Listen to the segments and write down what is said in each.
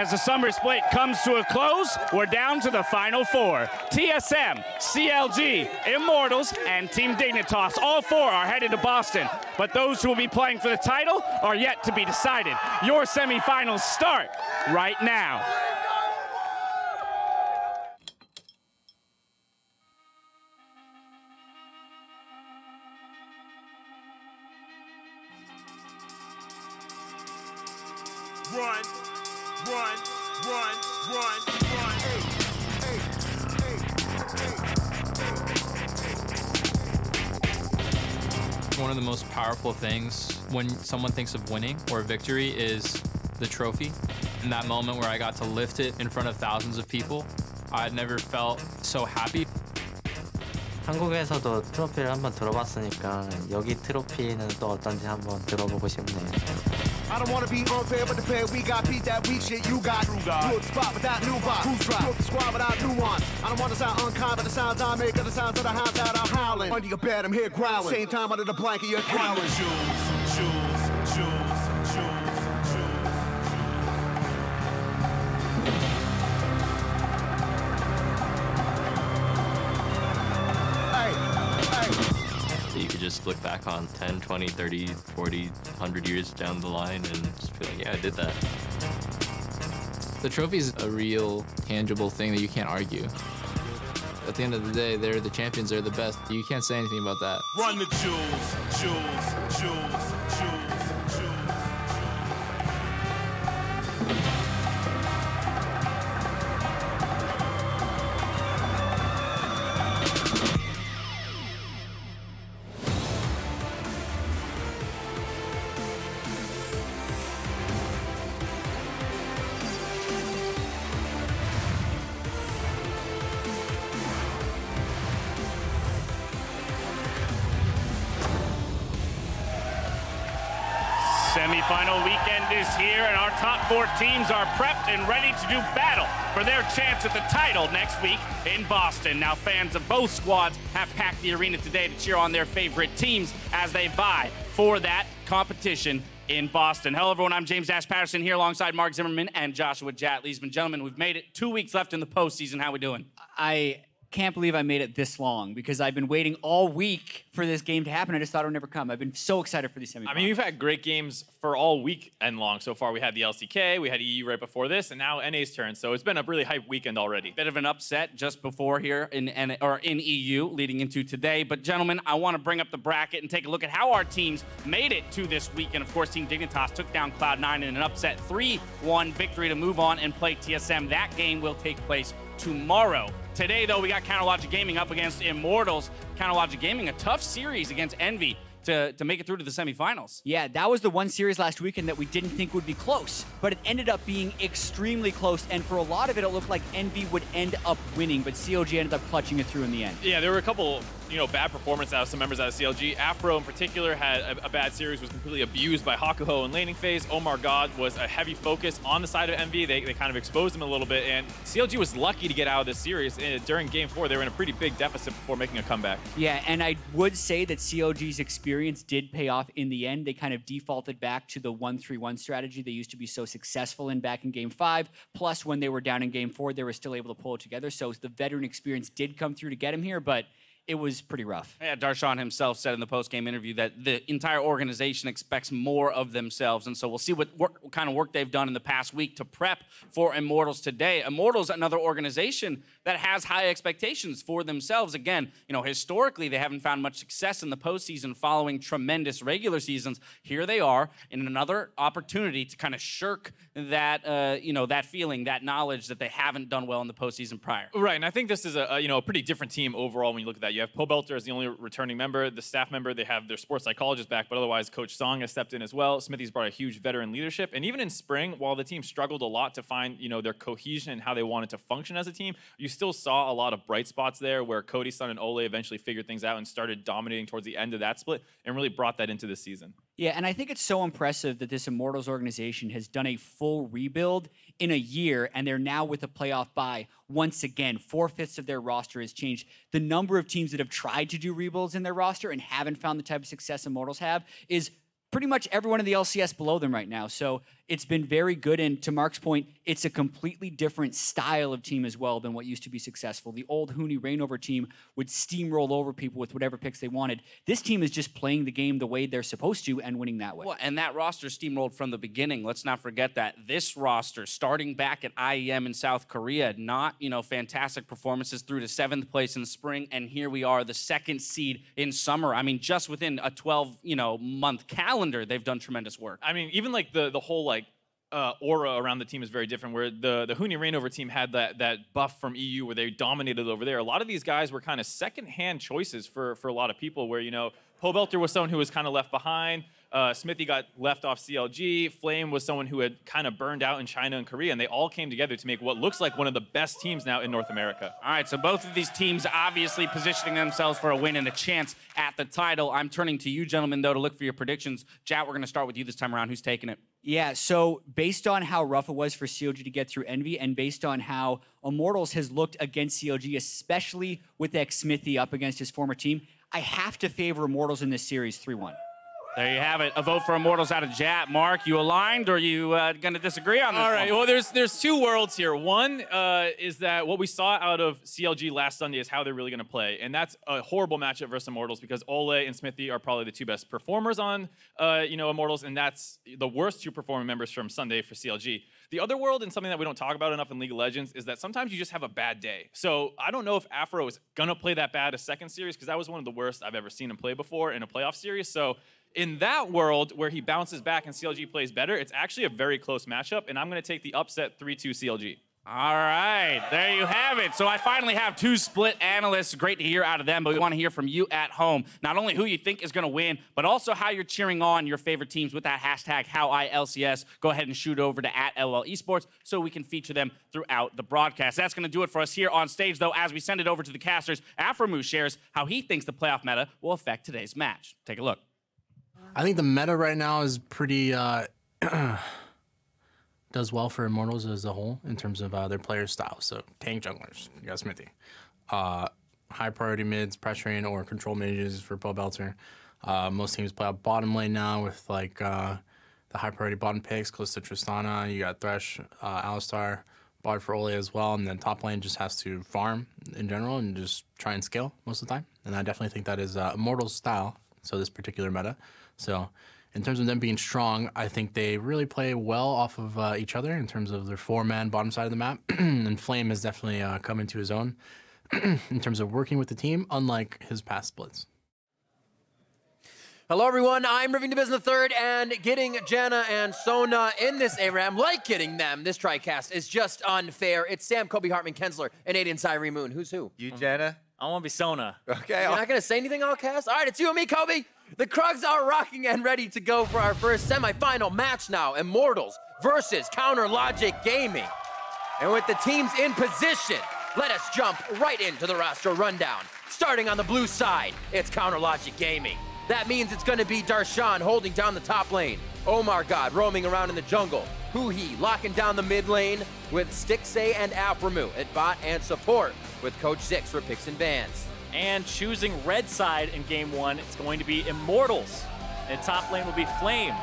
As the summer split comes to a close, we're down to the final four. TSM, CLG, Immortals, and Team Dignitas. All four are headed to Boston, but those who will be playing for the title are yet to be decided. Your semifinals start right now. Run, run, run, run, run. One of the most powerful things when someone thinks of winning or victory is the trophy. In that moment where I got to lift it in front of thousands of people, I had never felt so happy. 한국에서도 트로피를 한번 들어봤으니까 여기 트로피는 또 어떤지 한번 들어보고 싶네요. I don't wanna be unfair, but the pair we got beat that weak shit you got. Good spot without new box. Who's drop? Good squad without nuance. I don't wanna sound unkind, but the sounds I make are the sounds of the hounds that I'm howling. Under your bed, I'm here growling. Same time under the blanket, you're growling. Shoes, shoes, shoes, shoes. You could just look back on 10, 20, 30, 40, 100 years down the line and just be like, yeah, I did that. The trophy is a real, tangible thing that you can't argue. At the end of the day, they're the champions, they're the best. You can't say anything about that. Run the jewels, jewels, jewels, jewels, jewels. Semi-final weekend is here, and our top four teams are prepped and ready to do battle for their chance at the title next week in Boston. Now, fans of both squads have packed the arena today to cheer on their favorite teams as they vie for that competition in Boston. Hello, everyone. I'm James Ash Patterson here alongside Mark Zimmerman and Joshua Jat-Leesman. Gentlemen, we've made it 2 weeks left in the postseason. How we doing? I can't believe I made it this long because I've been waiting all week for this game to happen. I just thought it would never come. I've been so excited for these semifinals. I mean, we've had great games for all week and long so far. We had the LCK, we had EU right before this, and now NA's turn. So it's been a really hype weekend already. Bit of an upset just before here in EU leading into today. But gentlemen, I want to bring up the bracket and take a look at how our teams made it to this weekend. Of course, Team Dignitas took down Cloud9 in an upset 3-1 victory to move on and play TSM. That game will take place tomorrow. Today, though, we got Counterlogic Gaming up against Immortals. Counterlogic Gaming, a tough series against Envy to make it through to the semifinals. Yeah, that was the one series last weekend that we didn't think would be close, but it ended up being extremely close, and for a lot of it, it looked like Envy would end up winning, but CLG ended up clutching it through in the end. Yeah, there were a couple, bad performances out of some members out of CLG. Afro, in particular, had a bad series, was completely abused by Hakuho in laning phase. OmarGod was a heavy focus on the side of Envy. They kind of exposed him a little bit, and CLG was lucky to get out of this series. During Game 4, they were in a pretty big deficit before making a comeback. Yeah, and I would say that CLG's experience did pay off in the end. They kind of defaulted back to the 1-3-1 strategy they used to be so successful in back in Game 5. Plus, when they were down in Game 4, they were still able to pull it together. So the veteran experience did come through to get him here, but it was pretty rough. Yeah, Darshan himself said in the post-game interview that the entire organization expects more of themselves, and so we'll see what kind of work they've done in the past week to prep for Immortals today. Immortals, another organization that has high expectations for themselves. Again, historically, they haven't found much success in the postseason following tremendous regular seasons. Here they are in another opportunity to kind of shirk that, that feeling, that knowledge that they haven't done well in the postseason prior. Right, and I think this is a pretty different team overall when you look at that. You have Pobelter as the only returning member. The staff member, they have their sports psychologist back, but otherwise Coach Song has stepped in as well. Xmithie's brought a huge veteran leadership. And even in spring, while the team struggled a lot to find their cohesion and how they wanted to function as a team, you still saw a lot of bright spots there where Cody Sun and Olleh eventually figured things out and started dominating towards the end of that split and really brought that into this season. Yeah, and I think it's so impressive that this Immortals organization has done a full rebuild in a year, and they're now with a playoff bye. Once again, 4/5 of their roster has changed. The number of teams that have tried to do rebuilds in their roster and haven't found the type of success Immortals have is pretty much everyone in the LCS below them right now. So it's been very good. And to Mark's point, it's a completely different style of team as well than what used to be successful. The old Huhi Reignover team would steamroll over people with whatever picks they wanted. This team is just playing the game the way they're supposed to and winning that way. Well, and that roster steamrolled from the beginning. Let's not forget that. This roster, starting back at IEM in South Korea, not, fantastic performances through to 7th place in the spring, and here we are, the 2nd seed in summer. I mean, just within a 12, month calendar, they've done tremendous work. I mean, even like the whole aura around the team is very different, where the Huhi Reignover team had that buff from EU where they dominated over there. A lot of these guys were kind of second-hand choices for a lot of people, where, Pobelter was someone who was kind of left behind. Xmithie got left off CLG. Flame was someone who had kind of burned out in China and Korea, and they all came together to make what looks like one of the best teams now in North America. All right, so both of these teams obviously positioning themselves for a win and a chance at the title. I'm turning to you, gentlemen, though, to look for your predictions. Jat, we're going to start with you this time around. Who's taking it? Yeah, so based on how rough it was for CLG to get through Envy, and based on how Immortals has looked against CLG, especially with Xmithie up against his former team, I have to favor Immortals in this series 3-1. There you have it. A vote for Immortals out of Jat. Mark, you aligned, or are you going to disagree on this? All right. one? Well, there's two worlds here. One is that what we saw out of CLG last Sunday is how they're really going to play, and that's a horrible matchup versus Immortals because Olleh and Xmithie are probably the two best performers on, Immortals, and that's the worst 2 performing members from Sunday for CLG. The other world, and something that we don't talk about enough in League of Legends, is that sometimes you just have a bad day. So I don't know if aphromoo is going to play that bad a second series, because that was one of the worst I've ever seen him play before in a playoff series. So in that world where he bounces back and CLG plays better, it's actually a very close matchup, and I'm going to take the upset 3-2 CLG. All right, there you have it. So I finally have 2 split analysts. Great to hear out of them, but we want to hear from you at home. Not only who you think is going to win, but also how you're cheering on your favorite teams with that hashtag HowILCS. Go ahead and shoot over to @LOL Esports so we can feature them throughout the broadcast. That's going to do it for us here on stage, though. As we send it over to the casters, aphromoo shares how he thinks the playoff meta will affect today's match. Take a look. I think the meta right now is pretty does well for Immortals as a whole in terms of their player style. So tank junglers, you got Xmithie. High priority mids, pressuring or control mages for Pobelter. Most teams play out bottom lane now with the high priority bottom picks close to Tristana. You got Thresh, Alistar, bot for Olleh as well, and then top lane just has to farm in general and just try and scale most of the time. And I definitely think that is Immortals style. So this particular meta. So in terms of them being strong, I think they really play well off of each other in terms of their 4-man bottom side of the map. And Flame has definitely come into his own in terms of working with the team, unlike his past splits. Hello, everyone. I'm Rivian DeBiz III, and getting Janna and Sona in this ARAM, like getting them, this TriCast, is just unfair. It's Sam, Kobe, Hartman, Kensler, and Aiden Cyree Moon. Who's who? You, Janna? I want to be Sona. Okay. You're not going to say anything all cast? All right, it's you and me, Kobe. The Krugs are rocking and ready to go for our first semifinal match now. Immortals versus Counter Logic Gaming. And with the teams in position, let us jump right into the roster rundown. Starting on the blue side, it's Counter Logic Gaming. That means it's going to be Darshan holding down the top lane. OmarGod roaming around in the jungle. Huhi locking down the mid lane with Stixxay and aphromoo at bot and support with Coach Zix for picks and bans. And choosing red side in game 1, it's going to be Immortals. And top lane will be Flame.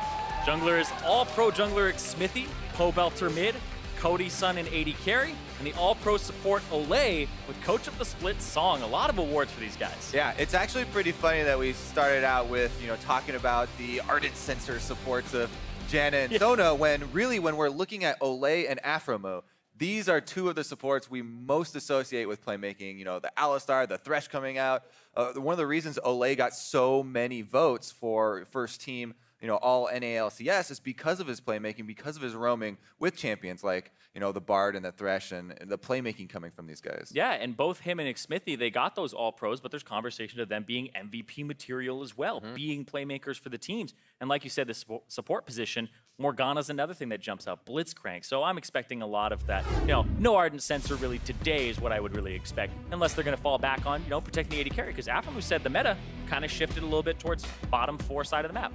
Jungler is all-pro jungler Xmithie, Pobelter mid, Cody Sun and AD carry, and the all-pro support Olleh with Coach of the Split Song. A lot of awards for these guys. Yeah, it's actually pretty funny that we started out with, talking about the ardent sensor supports of Janna and Sona, when we're looking at Olleh and aphromoo, these are 2 of the supports we most associate with playmaking. The Alistar, the Thresh coming out. One of the reasons Olleh got so many votes for first team, all NALCS is because of his playmaking, because of his roaming with champions like, the Bard and the Thresh and the playmaking coming from these guys. Yeah, and both him and Xmithie, they got those all-pros, but there's conversation of them being MVP material as well, being playmakers for the teams. And like you said, the support position, Morgana's another thing that jumps out, Blitzcrank. So I'm expecting a lot of that. No Ardent Sensor really today is what I would really expect, unless they're going to fall back on, protecting the AD carry, because aphromoo said the meta kind of shifted a little bit towards bottom 4 side of the map.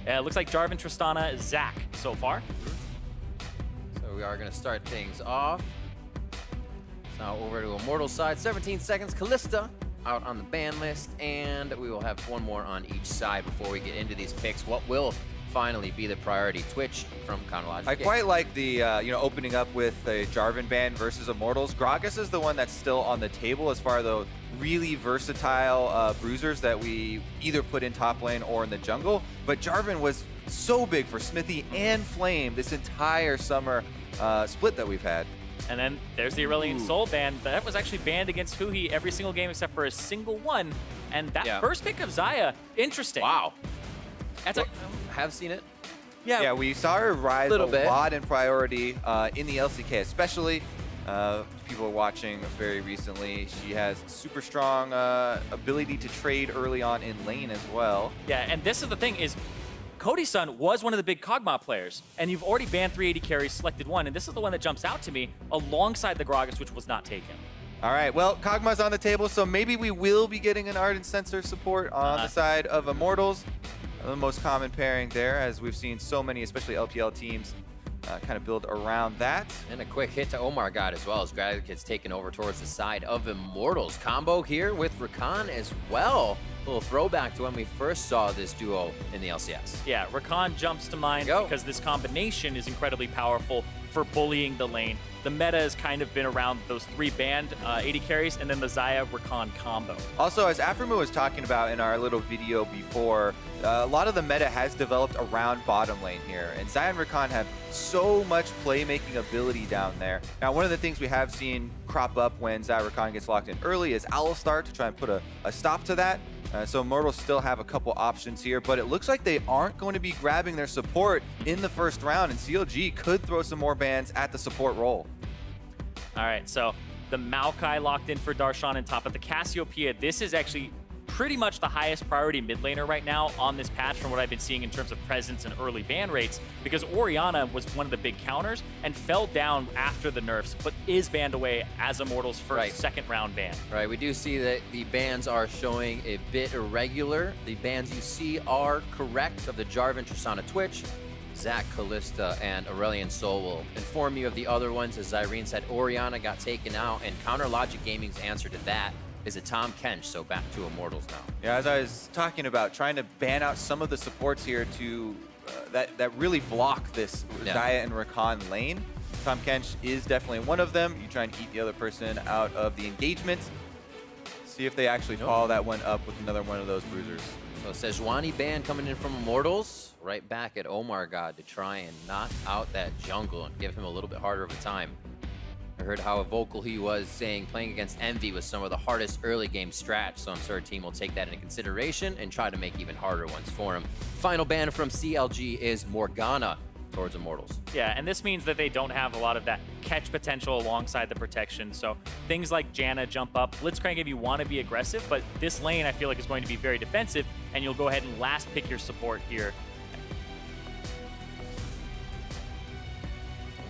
Looks like Jarvan, Tristana, Zach so far. So we are going to start things off. Now over to Immortals side, 17 seconds. Kalista out on the ban list, and we will have one more on each side before we get into these picks. What will finally be the priority. Twitch from Counterlogic. I quite like the opening up with a Jarvan ban versus Immortals. Gragas is the one that's still on the table as far as the really versatile bruisers that we either put in top lane or in the jungle. But Jarvan was so big for Xmithie and Flame this entire summer split that we've had. And then there's the Aurelion Sol ban. That was actually banned against Huhi every single game except for a single one. And that first pick of Xayah, interesting. Wow. That's have seen it. Yeah, we saw her rise a lot in priority in the LCK, especially. People are watching very recently. She has super strong ability to trade early on in lane as well. Yeah, and this is the thing is, Cody Sun was one of the big Kog'Maw players, and you've already banned 380 carries, selected one, and this is the one that jumps out to me alongside the Gragas, which was not taken. All right, well, Kog'Maw's on the table, so maybe we will be getting an Ardent Sensor support on the side of Immortals. The most common pairing there, as we've seen so many, especially LPL teams, kind of build around that. And a quick hit to OmarGod as well, as Gragas gets taken over towards the side of Immortals. Combo here with Rakan as well. A little throwback to when we first saw this duo in the LCS. Yeah, Rakan jumps to mind because this combination is incredibly powerful for bullying the lane. The meta has kind of been around those 3 banned AD carries and then the Xayah Rakan combo. Also, as aphromoo was talking about in our little video before, a lot of the meta has developed around bottom lane here, and Xayah and Rakan have so much playmaking ability down there. Now, one of the things we have seen crop up when Xayah Rakan gets locked in early is Alistar to try and put a stop to that. So Immortals still have a couple options here, but it looks like they aren't going to be grabbing their support in the first round, and CLG could throw some more bans at the support role. All right, so the Maokai locked in for Darshan and top of the Cassiopeia. This is actually pretty much the highest priority mid laner right now on this patch from what I've been seeing in terms of presence and early ban rates, because Orianna was one of the big counters and fell down after the nerfs, but is banned away as Immortals' first second round ban. Right, we do see that the bans are showing a bit irregular. The bans you see are correct of the Jarvan, Tristana Twitch, Zach, Callista, and Aurelion Sol will inform you of the other ones. As Irene said, Orianna got taken out, and Counterlogic Gaming's answer to that is a Tahm Kench, so back to Immortals now. Yeah, as I was talking about, trying to ban out some of the supports here to that really block this Xayah and Rakan lane. Tahm Kench is definitely one of them. You try and eat the other person out of the engagement. See if they actually follow that one up with another one of those bruisers. So Sejuani ban coming in from Immortals. Right back at OmarGod to try and knock out that jungle and give him a little bit harder of a time. I heard how vocal he was saying playing against Envy was some of the hardest early game strats, so I'm sure a team will take that into consideration and try to make even harder ones for him. Final ban from CLG is Morgana towards Immortals. Yeah, and this means that they don't have a lot of that catch potential alongside the protection. So things like Janna jump up, Blitzcrank if you want to be aggressive, but this lane I feel like is going to be very defensive, and you'll go ahead and last pick your support here.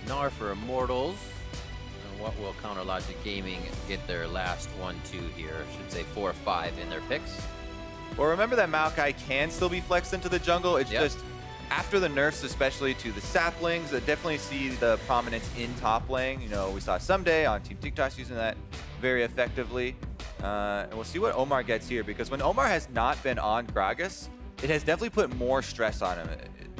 Gnar for Immortals. And what will Counterlogic Gaming get their last 1-2 here? I should say 4 or 5 in their picks. Well, remember that Maokai can still be flexed into the jungle. It's just after the nerfs, especially to the saplings, I definitely see the prominence in top lane. You know, we saw Someday on Team TikTok using that very effectively. And we'll see what Omar gets here, because when Omar has not been on Gragas, it has definitely put more stress on him.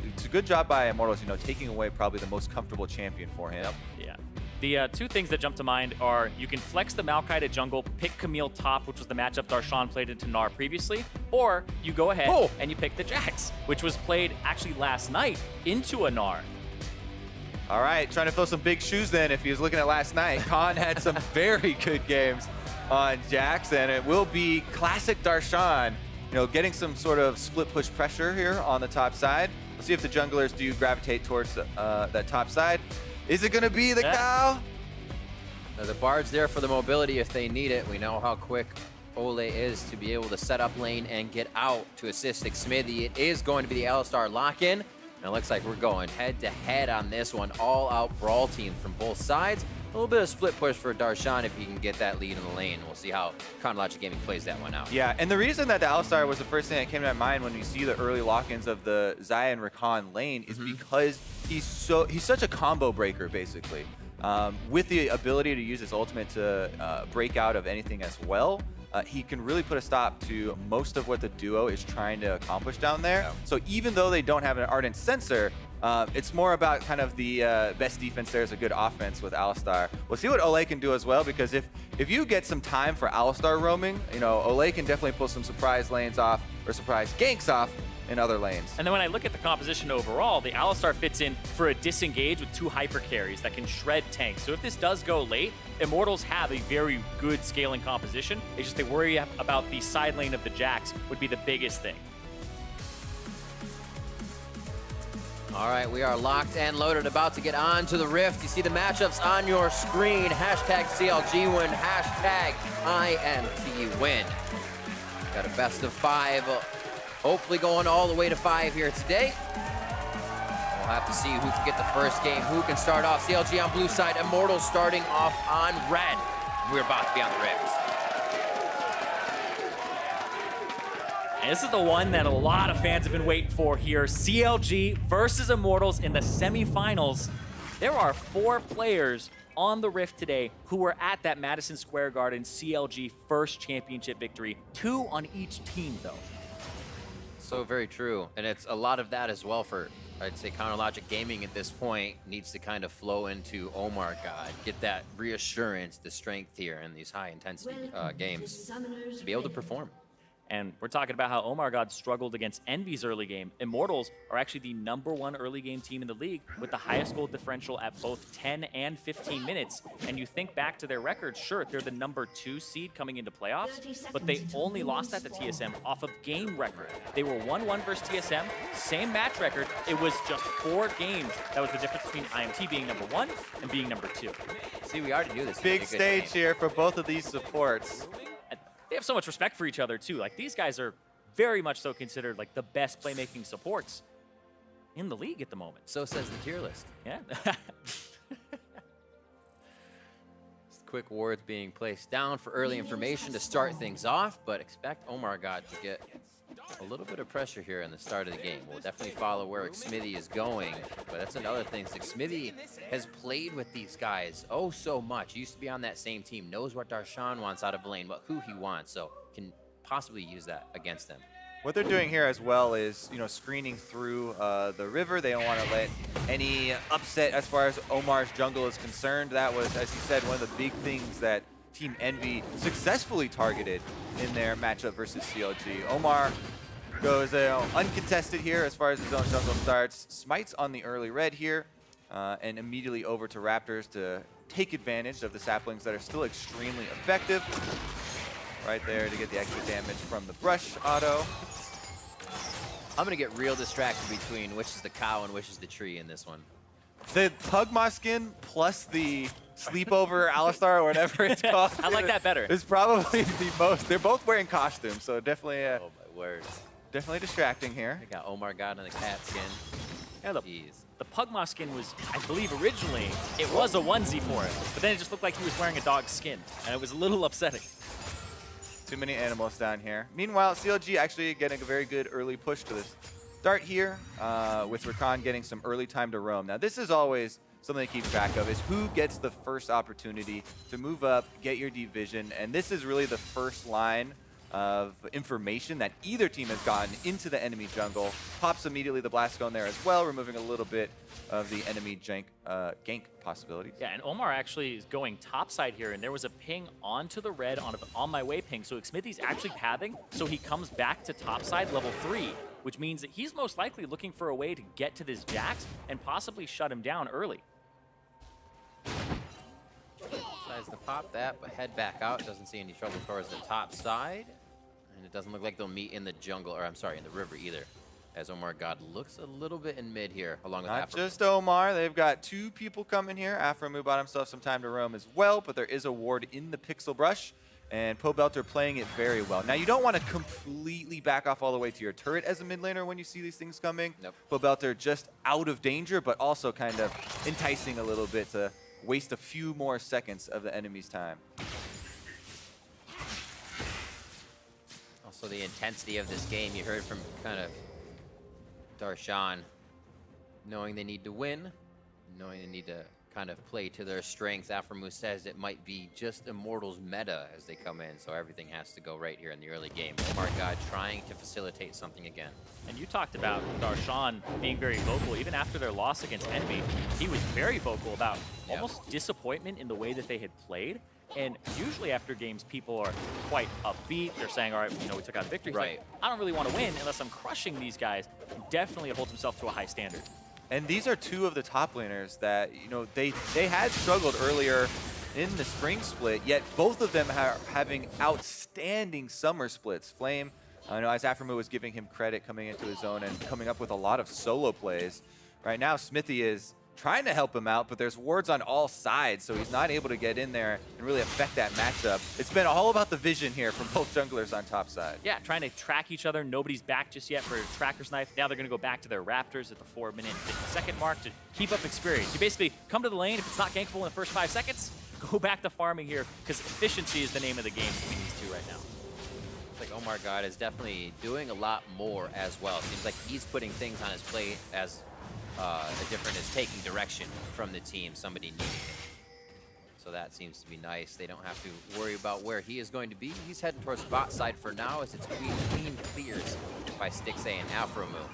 It's a good job by Immortals, you know, taking away probably the most comfortable champion for him. Yeah. The 2 things that jump to mind are you can flex the Maokai to jungle, pick Camille top, which was the matchup Darshan played into Gnar previously, or you go ahead and you pick the Jax, which was played actually last night into a Gnar. All right, trying to fill some big shoes then if he was looking at last night. Khan had some very good games on Jax, and it will be classic Darshan, you know, getting some sort of split push pressure here on the top side. Let's see if the junglers do gravitate towards that top side. Is it going to be the cow? Now the Bard's there for the mobility if they need it. We know how quick Olleh is to be able to set up lane and get out to assist Xmithie. It is going to be the Alistar lock-in. And it looks like we're going head-to-head on this one. All-out brawl team from both sides. A little bit of split push for Darshan if he can get that lead in the lane. We'll see how Counterlogic Gaming plays that one out. Yeah, and the reason that the Alistar was the first thing that came to my mind when you see the early lock-ins of the Xayah and Rakan lane is because he's such a combo breaker, basically. With the ability to use his ultimate to break out of anything as well. he can really put a stop to most of what the duo is trying to accomplish down there. So even though they don't have an Ardent Sensor, it's more about kind of the best defense there is a good offense with Alistar. We'll see what Olleh can do as well, because if you get some time for Alistar roaming, you know, Olleh can definitely pull some surprise lanes off or surprise ganks off in other lanes. And then when I look at the composition overall, the Alistar fits in for a disengage with 2 hyper carries that can shred tanks. So if this does go late, Immortals have a very good scaling composition. It's just they worry about the side lane of the Jax would be the biggest thing. All right, we are locked and loaded, about to get on to the Rift. You see the matchups on your screen. Hashtag CLG win, hashtag IMT win. Got a best of 5. Hopefully going all the way to 5 here today. We'll have to see who can get the first game, who can start off. CLG on blue side, Immortals starting off on red. We're about to be on the Rift. And this is the one that a lot of fans have been waiting for here. CLG versus Immortals in the semifinals. There are 4 players on the Rift today who were at that Madison Square Garden CLG first championship victory. 2 on each team, though. So very true. And it's a lot of that as well for, I'd say, CounterLogic Gaming at this point needs to kind of flow into OmarGod, get that reassurance, the strength here in these high intensity games to be able to perform. And we're talking about how OmarGod struggled against Envy's early game. Immortals are actually the #1 early game team in the league with the highest goal differential at both 10 and 15 minutes. And you think back to their record, sure, they're the #2 seed coming into playoffs, but they only lost that to TSM off of game record. They were 1-1 versus TSM, same match record. It was just 4 games. That was the difference between IMT being #1 and being #2. See, we already knew this. Big stage here for both of these supports. They have so much respect for each other, too. Like, these guys are very much so considered, like, the best playmaking supports in the league at the moment. So says the tier list. Yeah. Quick wards being placed down for early information to start things off, but expect OmarGod to get a little bit of pressure here in the start of the game. We'll definitely follow where Xmithie is going, but that's another thing. Xmithie has played with these guys oh so much. He used to be on that same team, knows what Darshan wants out of a lane, what Huhi wants, so can possibly use that against them. What they're doing here as well is, you know, screening through the river. They don't want to let any upset as far as Omar's jungle is concerned. That was, as he said, one of the big things that Team Envy successfully targeted in their matchup versus CLG. Omar goes uncontested here as far as his own jungle starts. Smites on the early red here, and immediately over to Raptors to take advantage of the saplings that are still extremely effective. Right there to get the extra damage from the brush auto. I'm going to get real distracted between which is the cow and which is the tree in this one. The Kog'Maw skin plus the sleepover Alistar or whatever it's called. I like that better. It's probably the most. They're both wearing costumes, so definitely oh my word. Definitely distracting here. I got OmarGod in the cat skin. Yeah, the Kog'Maw skin was, I believe originally, it was a onesie for it, but then it just looked like he was wearing a dog's skin, and it was a little upsetting. Too many animals down here. Meanwhile, CLG actually getting a very good early push to this start here, with Rakan getting some early time to roam. Now, this is always something to keep track of, is who gets the first opportunity to move up, get your division, and this is really the first line of information that either team has gotten into the enemy jungle. Pops immediately the blast going there as well, removing a little bit of the enemy gank possibilities. Yeah, and Omar actually is going topside here, and there was a ping onto the red on my way ping, so Xmithie's actually pathing, so he comes back to topside level 3, which means that he's most likely looking for a way to get to this Jax and possibly shut him down early. Decides to pop that, but head back out. Doesn't see any trouble towards the top side. And it doesn't look like they'll meet in the jungle, or I'm sorry, in the river either. As OmarGod looks a little bit in mid here, along with Not aphromoo. just Omar, they've got 2 people coming here. aphromoo bought himself some time to roam as well, but there is a ward in the pixel brush, and Pobelter playing it very well. Now, you don't want to completely back off all the way to your turret as a mid laner when you see these things coming. Nope. Pobelter just out of danger, but also kind of enticing a little bit to waste a few more seconds of the enemy's time. Also, the intensity of this game, you heard from kind of Darshan, knowing they need to win, knowing they need to kind of play to their strengths. aphromoo says it might be just Immortals meta as they come in, so everything has to go right here in the early game. OmarGod trying to facilitate something again. And you talked about Darshan being very vocal. Even after their loss against Envy, he was very vocal about almost disappointment in the way that they had played. And usually after games, people are quite upbeat. They're saying, all right, you know, we took out a victory. He's like, I don't really want to win unless I'm crushing these guys. He definitely holds himself to a high standard. And these are two of the top laners that, you know, they had struggled earlier in the spring split, yet both of them are having outstanding summer splits. Flame, I know as aphromoo was giving him credit coming into his own and coming up with a lot of solo plays. Right now, Xmithie is trying to help him out, but there's wards on all sides, so he's not able to get in there and really affect that matchup. It's been all about the vision here from both junglers on top side. Yeah, trying to track each other. Nobody's back just yet for Tracker's Knife. Now they're going to go back to their Raptors at the 4-minute and 50-second mark to keep up experience. You basically come to the lane. If it's not gankable in the first 5 seconds, go back to farming here, because efficiency is the name of the game between these two right now. It's like OmarGod is definitely doing a lot more as well. Seems like he's putting things on his plate as the difference is taking direction from the team, somebody needing it. So that seems to be nice. They don't have to worry about where he is going to be. He's heading towards bot side for now as it's clean clears by Stixxay and aphromoo.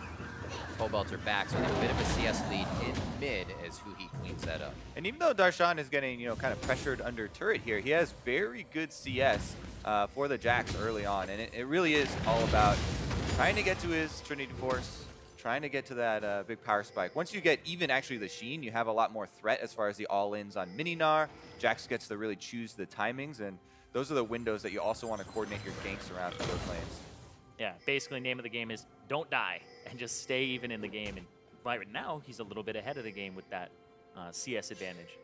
Pobelter backs with a bit of a CS lead in mid as Huhi cleans that up. And even though Darshan is getting, you know, kind of pressured under turret here, he has very good CS for the Jax early on. And it really is all about trying to get to his Trinity Force, trying to get to that big power spike. Once you get even actually the Sheen, you have a lot more threat as far as the all-ins on mini Gnar. Jax gets to really choose the timings, and those are the windows that you also want to coordinate your ganks around for those lanes. Yeah, basically name of the game is don't die and just stay even in the game. And right now, he's a little bit ahead of the game with that CS advantage.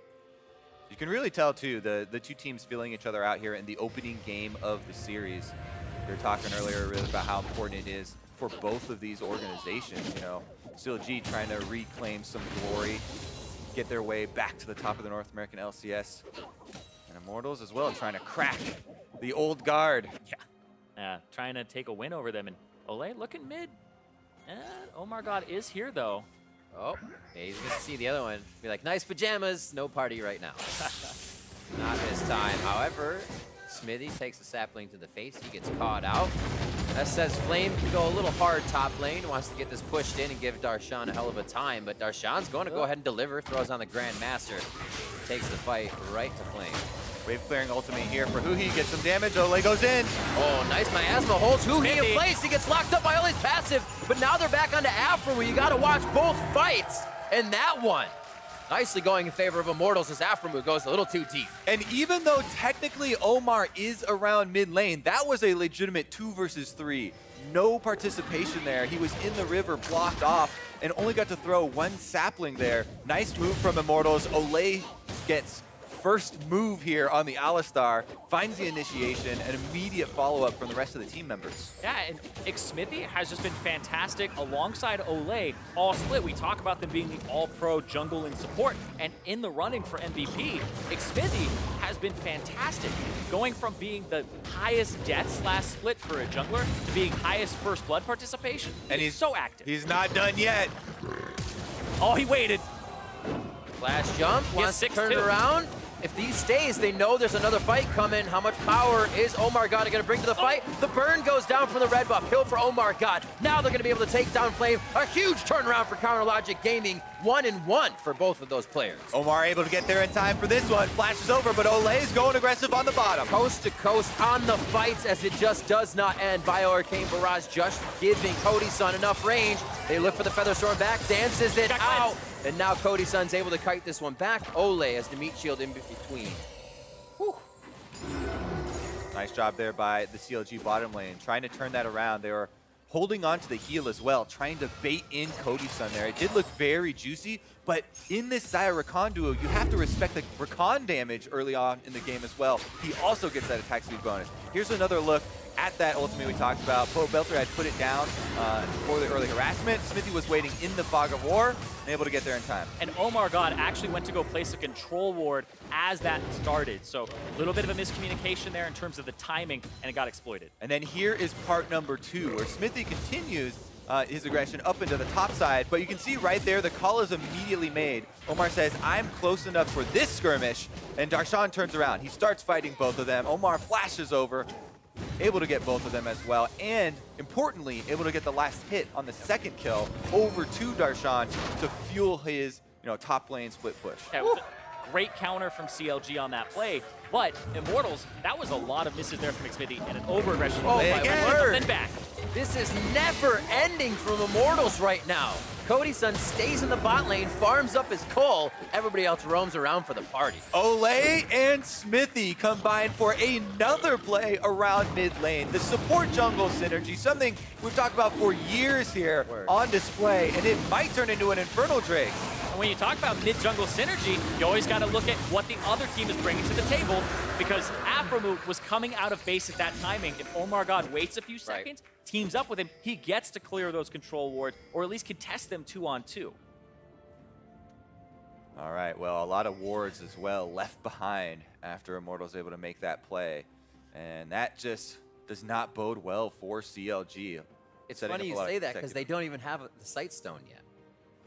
You can really tell, too, the two teams feeling each other out here in the opening game of the series. We were talking earlier really about how important it is for both of these organizations. You know, CLG trying to reclaim some glory, get their way back to the top of the North American LCS. And Immortals as well, trying to crack the old guard. Yeah, trying to take a win over them. And Olleh looking mid. And OmarGod is here, though. Oh, yeah, he's going to see the other one. Be like, nice pajamas, no party right now. Not this time. However, Xmithie takes a sapling to the face. He gets caught out. That says Flame can go a little hard top lane. Wants to get this pushed in and give Darshan a hell of a time. But Darshan's going to go ahead and deliver. Throws on the Grandmaster. Takes the fight right to Flame. Wave clearing ultimate here for Huhi. Gets some damage. Olleh goes in. Oh, nice miasma holds Huhi in place. He gets locked up by Olleh's passive. But now they're back onto aphromoo. You got to watch both fights. And that one nicely going in favor of Immortals as aphromoo goes a little too deep. And even though technically Omar is around mid lane, that was a legitimate 2 versus 3. No participation there. He was in the river, blocked off, and only got to throw one sapling there. Nice move from Immortals. Olleh gets first move here on the Alistar, finds the initiation, and immediate follow-up from the rest of the team members. Yeah, and Xmithie has just been fantastic alongside Olleh all split. We talk about them being the all-pro jungle and support, and in the running for MVP, Xmithie has been fantastic. Going from being the highest deaths last split for a jungler to being highest first blood participation. And he's so active. He's not done yet. Oh, he waited. Flash jump, wants to turn it around. If these stays, they know there's another fight coming. How much power is OmarGod going to bring to the fight? The burn goes down from the red buff. Kill for OmarGod. Now they're going to be able to take down Flame. A huge turnaround for Counterlogic Gaming. 1-1 for both of those players. Omar able to get there in time for this one. Flashes over, but Olleh is going aggressive on the bottom. Coast to coast on the fights as it just does not end. Bio-Arcane Barrage just giving Cody Sun enough range. They look for the Featherstorm back. Dances it out. And now Cody Sun's able to kite this one back. Olleh has the meat shield in between. Whew. Nice job there by the CLG bottom lane, trying to turn that around. They were holding on to the heal as well, trying to bait in Cody Sun there. It did look very juicy, but in this Xayah Rakan duo, you have to respect the Rakan damage early on in the game as well. He also gets that attack speed bonus. Here's another look at that ultimate we talked about. Pobelter had put it down for the early harassment. Xmithie was waiting in the fog of war and able to get there in time. And OmarGod actually went to go place a control ward as that started. So a little bit of a miscommunication there in terms of the timing, and it got exploited. And then here is part number 2, where Xmithie continues his aggression up into the top side, but you can see right there the call is immediately made. Omar says, I'm close enough for this skirmish, and Darshan turns around. He starts fighting both of them. Omar flashes over, able to get both of them as well, and importantly, able to get the last hit on the second kill over to Darshan to fuel his top lane split push. Yeah, great counter from CLG on that play, but Immortals, that was a lot of misses there from Xmithie and an over-aggression. Oh, then back. This is never ending from Immortals right now. Cody Sun stays in the bot lane, farms up his coal. Everybody else roams around for the party. Olleh and Xmithie combine for another play around mid lane. The support jungle synergy, something we've talked about for years here on display, and it might turn into an Infernal Drake. And when you talk about mid-jungle synergy, you always got to look at what the other team is bringing to the table, because aphromoo was coming out of base at that timing. If OmarGod waits a few seconds, teams up with him, he gets to clear those control wards, or at least contest them 2-on-2. All right, well, a lot of wards as well left behind after Immortals able to make that play. And that just does not bode well for CLG. It's funny you say that, because they don't even have the Sight Stone yet.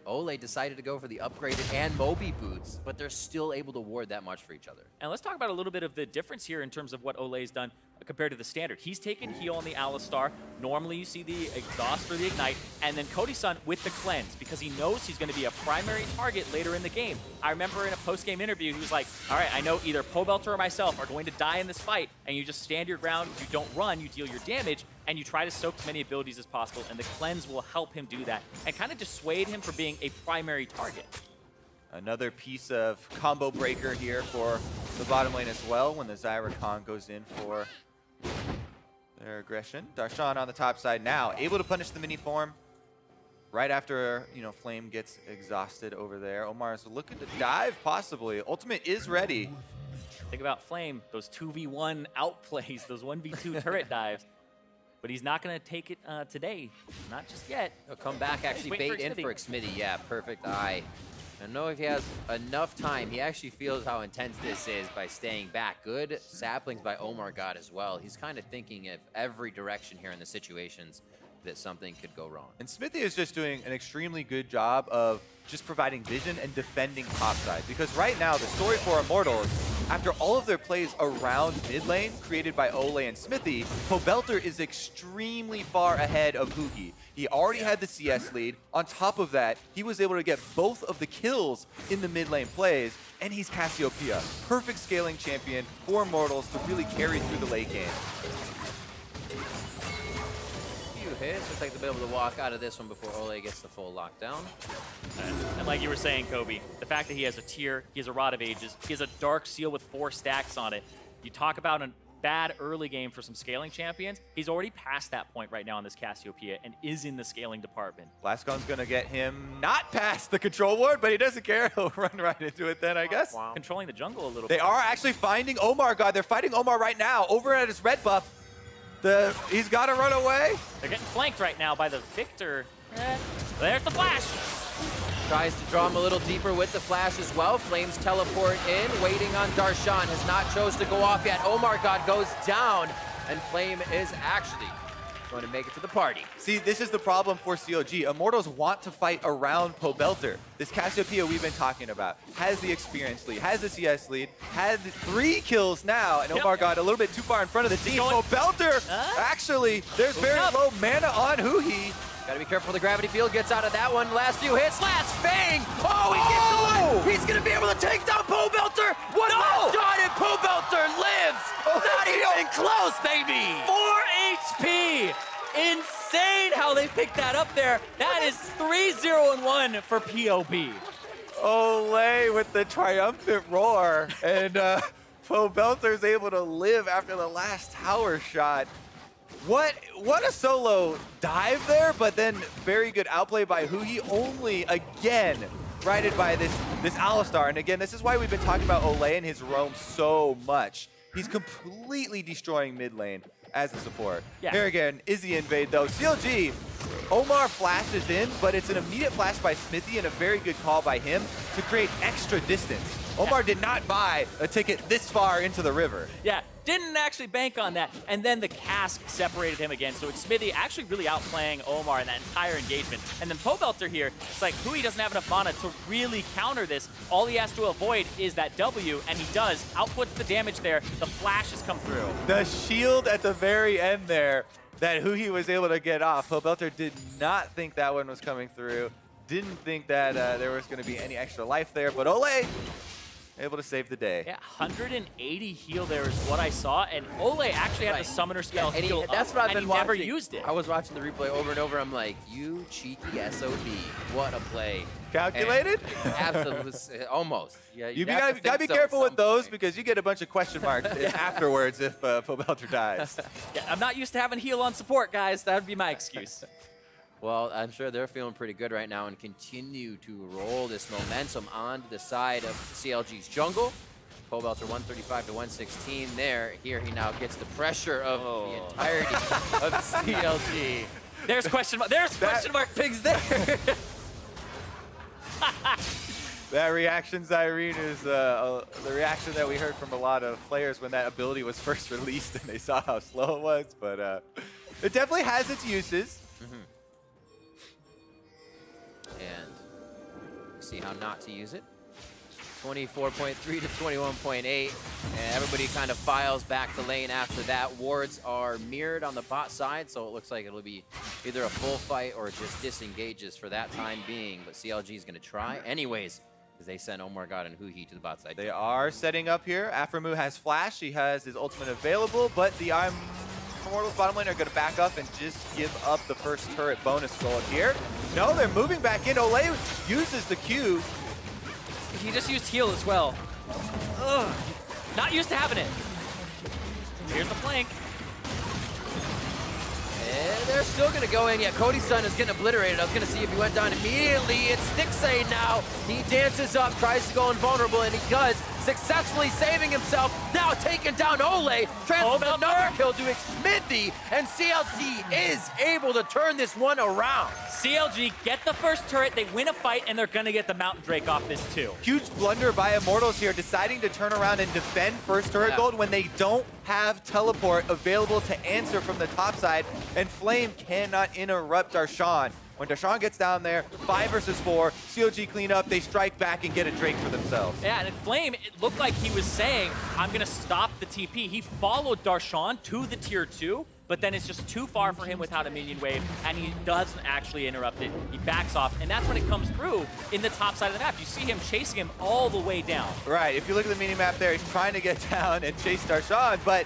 Olleh decided to go for the upgraded and Moby boots, but they're still able to ward that much for each other. And let's talk about a little bit of the difference here in terms of what Olleh's done compared to the standard. He's taken heal on the Alistar. Normally you see the exhaust or the ignite, and then Cody Sun with the cleanse, because he knows he's going to be a primary target later in the game. I remember in a post-game interview, he was like, all right, I know either Pobelter or myself are going to die in this fight, and you just stand your ground, you don't run, you deal your damage, and you try to soak as many abilities as possible, and the cleanse will help him do that, and kind of dissuade him from being a primary target. Another piece of combo breaker here for the bottom lane as well when the Xayah Rakan goes in for their aggression. Darshan on the top side now, able to punish the mini form right after, Flame gets exhausted over there. Omar is looking to dive, possibly. Ultimate is ready. Think about Flame, those 2v1 outplays, those 1v2 turret dives. But he's not going to take it today. Not just yet. He'll come back, actually bait in for Xmithie. Yeah, perfect eye. I don't know if he has enough time. He actually feels how intense this is by staying back. Good saplings by OmarGod as well. He's kind of thinking of every direction here in the situations that something could go wrong. And Xmithie is just doing an extremely good job of just providing vision and defending topside. Because right now, the story for Immortals, after all of their plays around mid lane created by Olleh and Xmithie, Pobelter is extremely far ahead of Huhi. He already had the CS lead. On top of that, he was able to get both of the kills in the mid lane plays, and he's Cassiopeia. Perfect scaling champion for Immortals to really carry through the late game. Hits. Looks like they'll be able to walk out of this one before Olleh gets the full lockdown. And like you were saying, Kobe, the fact that he has a tier, he has a Rod of Ages, he has a Dark Seal with 4 stacks on it. You talk about a bad early game for some scaling champions. He's already past that point right now in this Cassiopeia and is in the scaling department. Blastgon's going to get him not past the control ward, but he doesn't care. He'll run right into it then, I guess. Wow. Controlling the jungle a little bit. They are actually finding OmarGod. They're fighting Omar right now over at his red buff. He's got to run away. They're getting flanked right now by the Viktor. There's the flash. Tries to draw him a little deeper with the flash as well. Flames teleport in, waiting on Darshan. Has not chose to go off yet. OmarGod goes down, and Flame is actually going to make it to the party. See, this is the problem for CLG. Immortals want to fight around Pobelter. This Cassiopeia we've been talking about has the experience lead, has the CS lead, had 3 kills now, and OmarGod a little bit too far in front of the team. Pobelter, actually, there's very low mana on Huhi. Gotta be careful the gravity field gets out of that one. Last few hits, last Fang! Oh, he gets away! He's gonna be able to take down Pobelter! One last shot and Pobelter lives! Not even close, baby! 4 HP! Insane how they picked that up there. That is 3-0-1 for POB. Olleh with the triumphant roar, and Pobelter's able to live after the last tower shot. What a solo dive there, but then very good outplay by Huhi, only again righted by this Alistar. And again, this is why we've been talking about Olleh and his roam so much. He's completely destroying mid lane as a support. Yeah. Here again is the invade though. CLG Omar flashes in, but it's an immediate flash by Xmithie and a very good call by him to create extra distance. Omar did not buy a ticket this far into the river. Yeah, didn't actually bank on that. And then the cask separated him again. So Xmithie actually really outplaying Omar in that entire engagement. And then Pobelter here, it's like Huhi doesn't have enough mana to really counter this. All he has to avoid is that W, and he does. Outputs the damage there. The flashes come through. The shield at the very end there that Huhi was able to get off. Pobelter did not think that one was coming through. Didn't think that there was going to be any extra life there, but Olleh able to save the day. Yeah, 180 heal there is what I saw, and Olleh actually had the summoner spell heal that's up, what I've and been he watching. never used it. I was watching the replay over and over. I'm like, you cheeky SOB. What a play. Calculated? Absolutely. Almost. Yeah, You gotta be careful with those because you get a bunch of question marks afterwards if Pobelter dies. Yeah, I'm not used to having heal on support, guys. That would be my excuse. Well, I'm sure they're feeling pretty good right now and continue to roll this momentum onto the side of CLG's jungle. Pobelter 135 to 116 there. Here he now gets the pressure of the entirety of CLG. There's question mark. There's question mark pigs there. That reaction, Zyrene, is the reaction that we heard from a lot of players when that ability was first released and they saw how slow it was. But it definitely has its uses. And see how not to use it. 24.3 to 21.8, and everybody kind of files back to lane after that. Wards are mirrored on the bot side, so it looks like it'll be either a full fight or just disengages for that time being, but CLG is going to try anyways, because they send OmarGod and Huhi to the bot side. They are setting up here. aphromoo has flash. He has his ultimate available, but the Immortals bottom lane are going to back up and just give up the first turret bonus gold here. No, they're moving back in. Olleh uses the Q. He just used heal as well. Ugh. Not used to having it. Here's the flank. And they're still going to go in. Yeah, Cody Sun is getting obliterated. I was going to see if he went down immediately. It's Stixxay now. He dances up, tries to go invulnerable, and he does, successfully saving himself. Now taking down Olleh. Transfers another kill to Xmithie, and CLG is able to turn this one around. CLG get the first turret, they win a fight, and they're going to get the Mountain Drake off this too. Huge blunder by Immortals here, deciding to turn around and defend first turret gold when they don't have teleport available to answer from the top side, and Flame cannot interrupt Darshan. When Darshan gets down there, 5 versus 4, CLG clean up, they strike back and get a Drake for themselves. Yeah, and Flame, it looked like he was saying, I'm going to stop the TP. He followed Darshan to the tier 2, but then it's just too far for him without a minion wave, and he doesn't actually interrupt it. He backs off, and that's when it comes through in the top side of the map. You see him chasing him all the way down. Right, if you look at the mini-map there, he's trying to get down and chase Darshan, but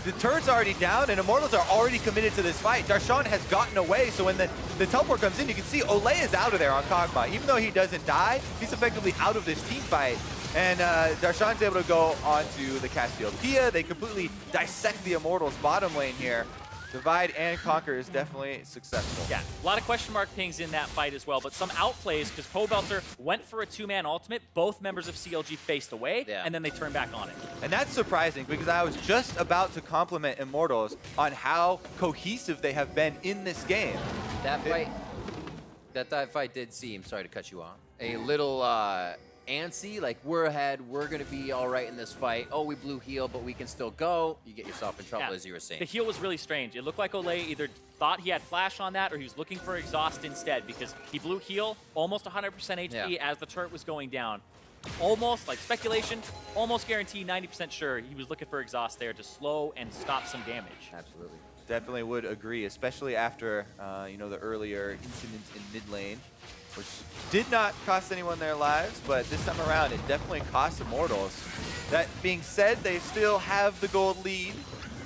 the turret's already down, and Immortals are already committed to this fight. Darshan has gotten away, so when the teleport comes in, you can see Olleh is out of there on Kog'Maw. Even though he doesn't die, he's effectively out of this team fight. And Darshan's able to go onto the Cassiopeia. They completely dissect the Immortals bottom lane here. Divide and conquer is definitely successful. Yeah, a lot of question mark pings in that fight as well, but some outplays because Pobelter went for a 2-man ultimate. Both members of CLG faced away, and then they turned back on it. And that's surprising because I was just about to compliment Immortals on how cohesive they have been in this game. That fight did seem, sorry to cut you off, a little antsy, like we're ahead, we're gonna be all right in this fight. Oh, we blew heal, but we can still go. You get yourself in trouble, as you were saying. The heal was really strange. It looked like Olleh either thought he had flash on that or he was looking for exhaust instead because he blew heal almost 100% HP as the turret was going down. Almost, like speculation, almost guaranteed, 90% sure he was looking for exhaust there to slow and stop some damage. Absolutely. Definitely would agree, especially after you know, the earlier incident in mid lane, which did not cost anyone their lives, but this time around it definitely cost Immortals. That being said, they still have the gold lead.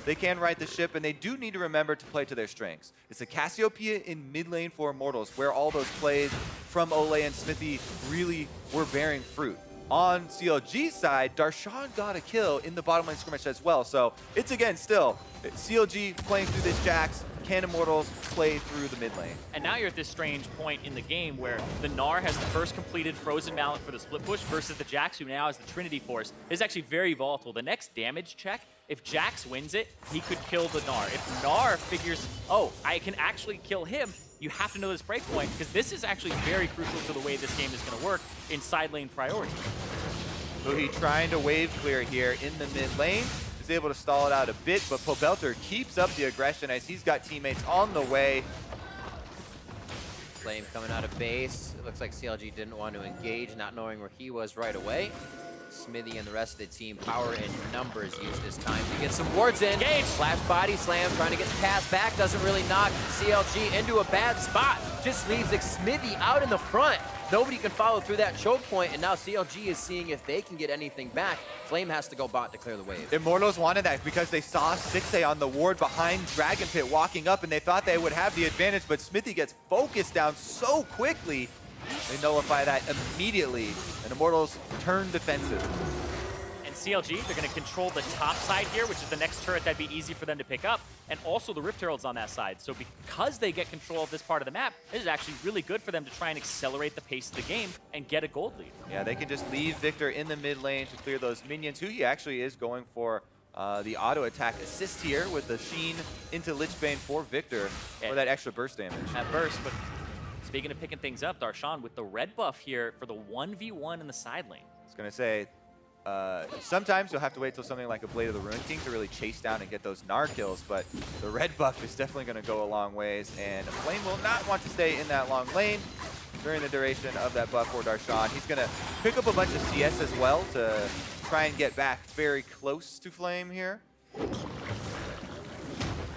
They can right the ship, and they do need to remember to play to their strengths. It's a Cassiopeia in mid lane for Immortals, where all those plays from Olleh and Xmithie really were bearing fruit. On CLG's side, Darshan got a kill in the bottom lane skirmish as well. So it's, again, still CLG playing through this Jax. Can Immortals play through the mid lane? And now you're at this strange point in the game where the Gnar has the first completed Frozen Mallet for the split push versus the Jax, who now has the Trinity Force. It's actually very volatile. The next damage check, if Jax wins it, he could kill the Gnar. If Gnar figures, oh, I can actually kill him, you have to know this breakpoint because this is actually very crucial to the way this game is going to work in side lane priority. Huhi trying to wave clear here in the mid lane. Is able to stall it out a bit, but Pobelter keeps up the aggression as he's got teammates on the way. Flame coming out of base. It looks like CLG didn't want to engage, not knowing where he was right away. Xmithie and the rest of the team, power and numbers used this time to get some wards in. Engage. Flash body slam, trying to get the pass back. Doesn't really knock CLG into a bad spot. Just leaves Xmithie out in the front. Nobody can follow through that choke point, and now CLG is seeing if they can get anything back. Flame has to go bot to clear the wave. Immortals wanted that because they saw Stixxay on the ward behind Dragon Pit walking up, and they thought they would have the advantage, but Xmithie gets focused down so quickly. They nullify that immediately, and Immortals turn defensive. And CLG, they're going to control the top side here, which is the next turret that'd be easy for them to pick up, and also the Rift Herald's on that side. So because they get control of this part of the map, this is actually really good for them to try and accelerate the pace of the game and get a gold lead. Yeah, they can just leave Viktor in the mid lane to clear those minions. Huhi actually is going for the auto attack assist here with the Sheen into Lichbane for Viktor for that extra burst damage. That burst, but speaking of picking things up, Darshan with the red buff here for the 1v1 in the side lane. I was going to say, sometimes you'll have to wait till something like a Blade of the Ruined King to really chase down and get those Gnar kills, but the red buff is definitely going to go a long ways, and Flame will not want to stay in that long lane during the duration of that buff for Darshan. He's going to pick up a bunch of CS as well to try and get back very close to Flame here.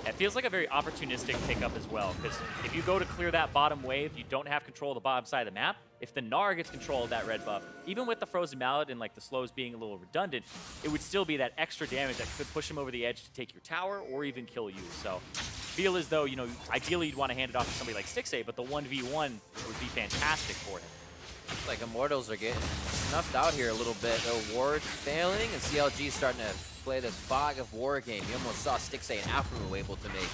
It feels like a very opportunistic pickup as well, because if you go to clear that bottom wave, you don't have control of the bottom side of the map. If the Gnar gets control of that red buff, even with the Frozen Mallet and like the slows being a little redundant, it would still be that extra damage that could push him over the edge to take your tower or even kill you. So feel as though, you know, ideally you'd want to hand it off to somebody like Stixxay, but the 1v1 would be fantastic for him. Looks like Immortals are getting snuffed out here a little bit. The ward's failing, and CLG starting to play this fog of war game. You almost saw Stixxay and aphromoo able to make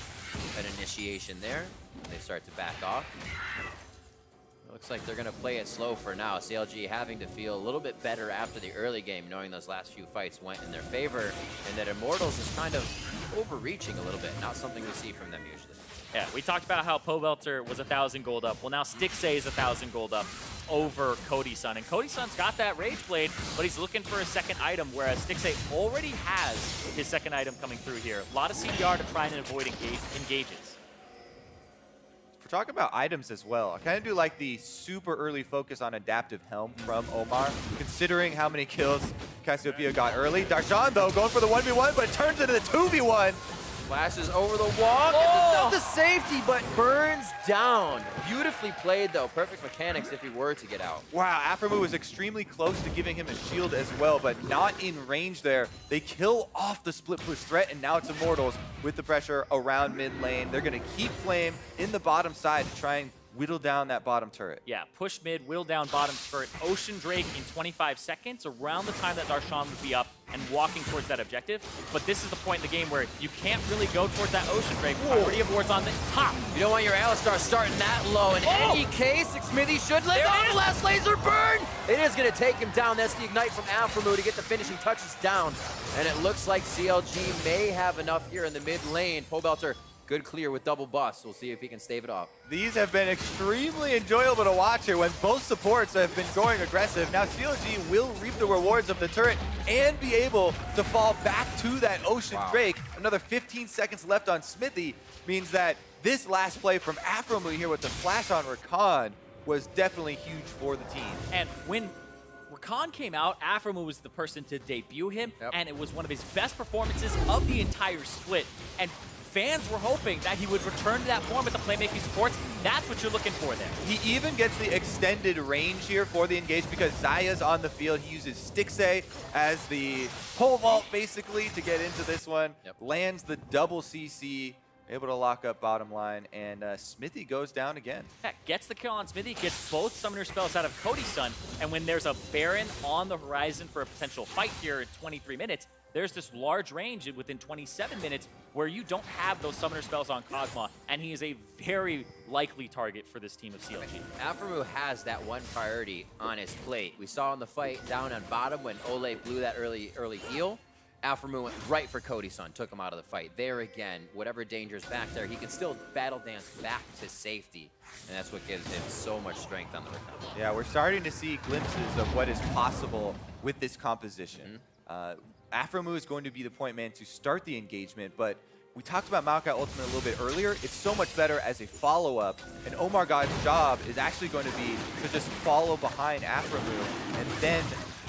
an initiation there. They start to back off. It looks like they're going to play it slow for now. CLG having to feel a little bit better after the early game, knowing those last few fights went in their favor, and that Immortals is kind of overreaching a little bit. Not something we see from them usually. Yeah, we talked about how Pobelter was 1,000 gold up. Well, now Stixxay is 1,000 gold up over Cody Sun. And Cody Sun's got that Rage Blade, but he's looking for a second item, whereas Stixxay already has his second item coming through here. A lot of CDR to try and avoid engages. We're talking about items as well. I kind of do like the super early focus on Adaptive Helm from Omar, considering how many kills Cassiopeia got early. Darshan, though, going for the 1v1, but it turns into the 2v1. Flashes over the wall, gets the safety, but burns down. Beautifully played, though. Perfect mechanics if he were to get out. Wow, aphromoo was extremely close to giving him a shield as well, but not in range there. They kill off the split push threat, and now it's Immortals with the pressure around mid lane. They're going to keep Flame in the bottom side to try and whittle down that bottom turret. Yeah, push mid, whittle down bottom turret. Ocean Drake in 25 seconds, around the time that Darshan would be up and walking towards that objective. But this is the point in the game where you can't really go towards that Ocean Drake. Priority of wards on the top. You don't want your Alistar starting that low. In any case, Xmithie should live. Oh, last laser burn! It is going to take him down. That's the Ignite from aphromoo to get the finishing touches down. And it looks like CLG may have enough here in the mid lane. Pobelter, good clear with double buffs. We'll see if he can stave it off. These have been extremely enjoyable to watch here when both supports have been going aggressive. Now CLG will reap the rewards of the turret and be able to fall back to that Ocean Drake. Another 15 seconds left on Xmithie means that this last play from aphromoo here with the flash on Rakan was definitely huge for the team. And when Rakan came out, aphromoo was the person to debut him, and it was one of his best performances of the entire split. And fans were hoping that he would return to that form with the playmaking supports. That's what you're looking for there. He even gets the extended range here for the engage because Xayah's on the field. He uses Stixxay as the pole vault basically to get into this one. Lands the double CC, able to lock up bottom line, and Xmithie goes down again. Yeah, gets the kill on Xmithie, gets both summoner spells out of Cody Sun, and when there's a Baron on the horizon for a potential fight here in 23 minutes, there's this large range within 27 minutes where you don't have those summoner spells on Kog'Maw, and he is a very likely target for this team of CLG. aphromoo has that one priority on his plate. We saw in the fight down on bottom when Olleh blew that early heal. aphromoo went right for Cody Sun, took him out of the fight. There again, whatever danger's back there, he can still battle dance back to safety. And that's what gives him so much strength on the Rakan. Yeah, we're starting to see glimpses of what is possible with this composition. aphromoo is going to be the point man to start the engagement, but we talked about Maokai Ultimate a little bit earlier. It's so much better as a follow-up, and OmarGod's job is actually going to be to just follow behind aphromoo and then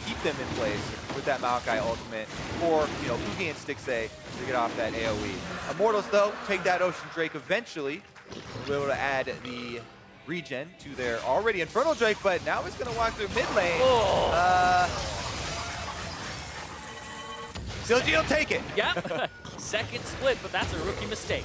keep them in place with that Maokai Ultimate for, you know, Huhi and Stixxay to get off that AoE. Immortals, though, take that Ocean Drake eventually. We'll be able to add the regen to their already Infernal Drake, but now he's going to walk through mid lane. CLG will take it. Yep. Second split, but that's a rookie mistake.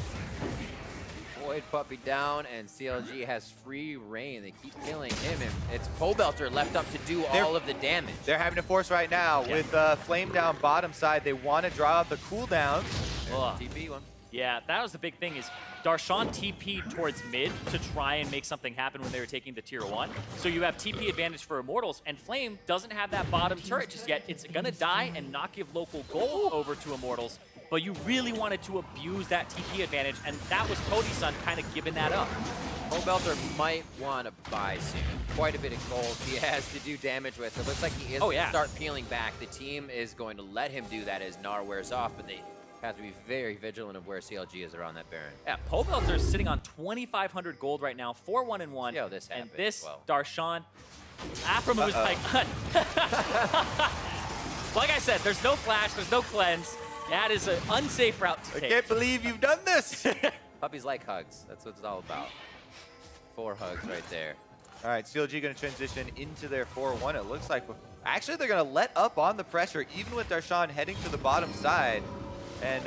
Void Puppy down, and CLG has free reign. They keep killing him, and it's Pobelter left up to do all of the damage. They're having to force right now with Flame down bottom side. They want to draw out the cooldowns. TP one. Yeah, that was the big thing is Darshan TP'd towards mid to try and make something happen when they were taking the tier 1. So you have TP advantage for Immortals, and Flame doesn't have that bottom turret just yet. It's gonna die and not give local gold over to Immortals, but you really wanted to abuse that TP advantage, and that was Cody Sun kind of giving that up. Pobelter might want to buy soon. Quite a bit of gold he has to do damage with. It looks like he is going to start peeling back. The team is going to let him do that as Gnar wears off, but they have to be very vigilant of where CLG is around that Baron. Yeah, Pobelter is sitting on 2,500 gold right now, 4-1-1. Yeah, this happened. And this, well. Darshan, aphromoo is like, like I said, there's no flash, there's no cleanse. That is an unsafe route to take. I can't believe you've done this. Puppies like hugs. That's what it's all about. 4 hugs right there. All right, CLG going to transition into their 4-1. It looks like actually they're going to let up on the pressure, even with Darshan heading to the bottom side. And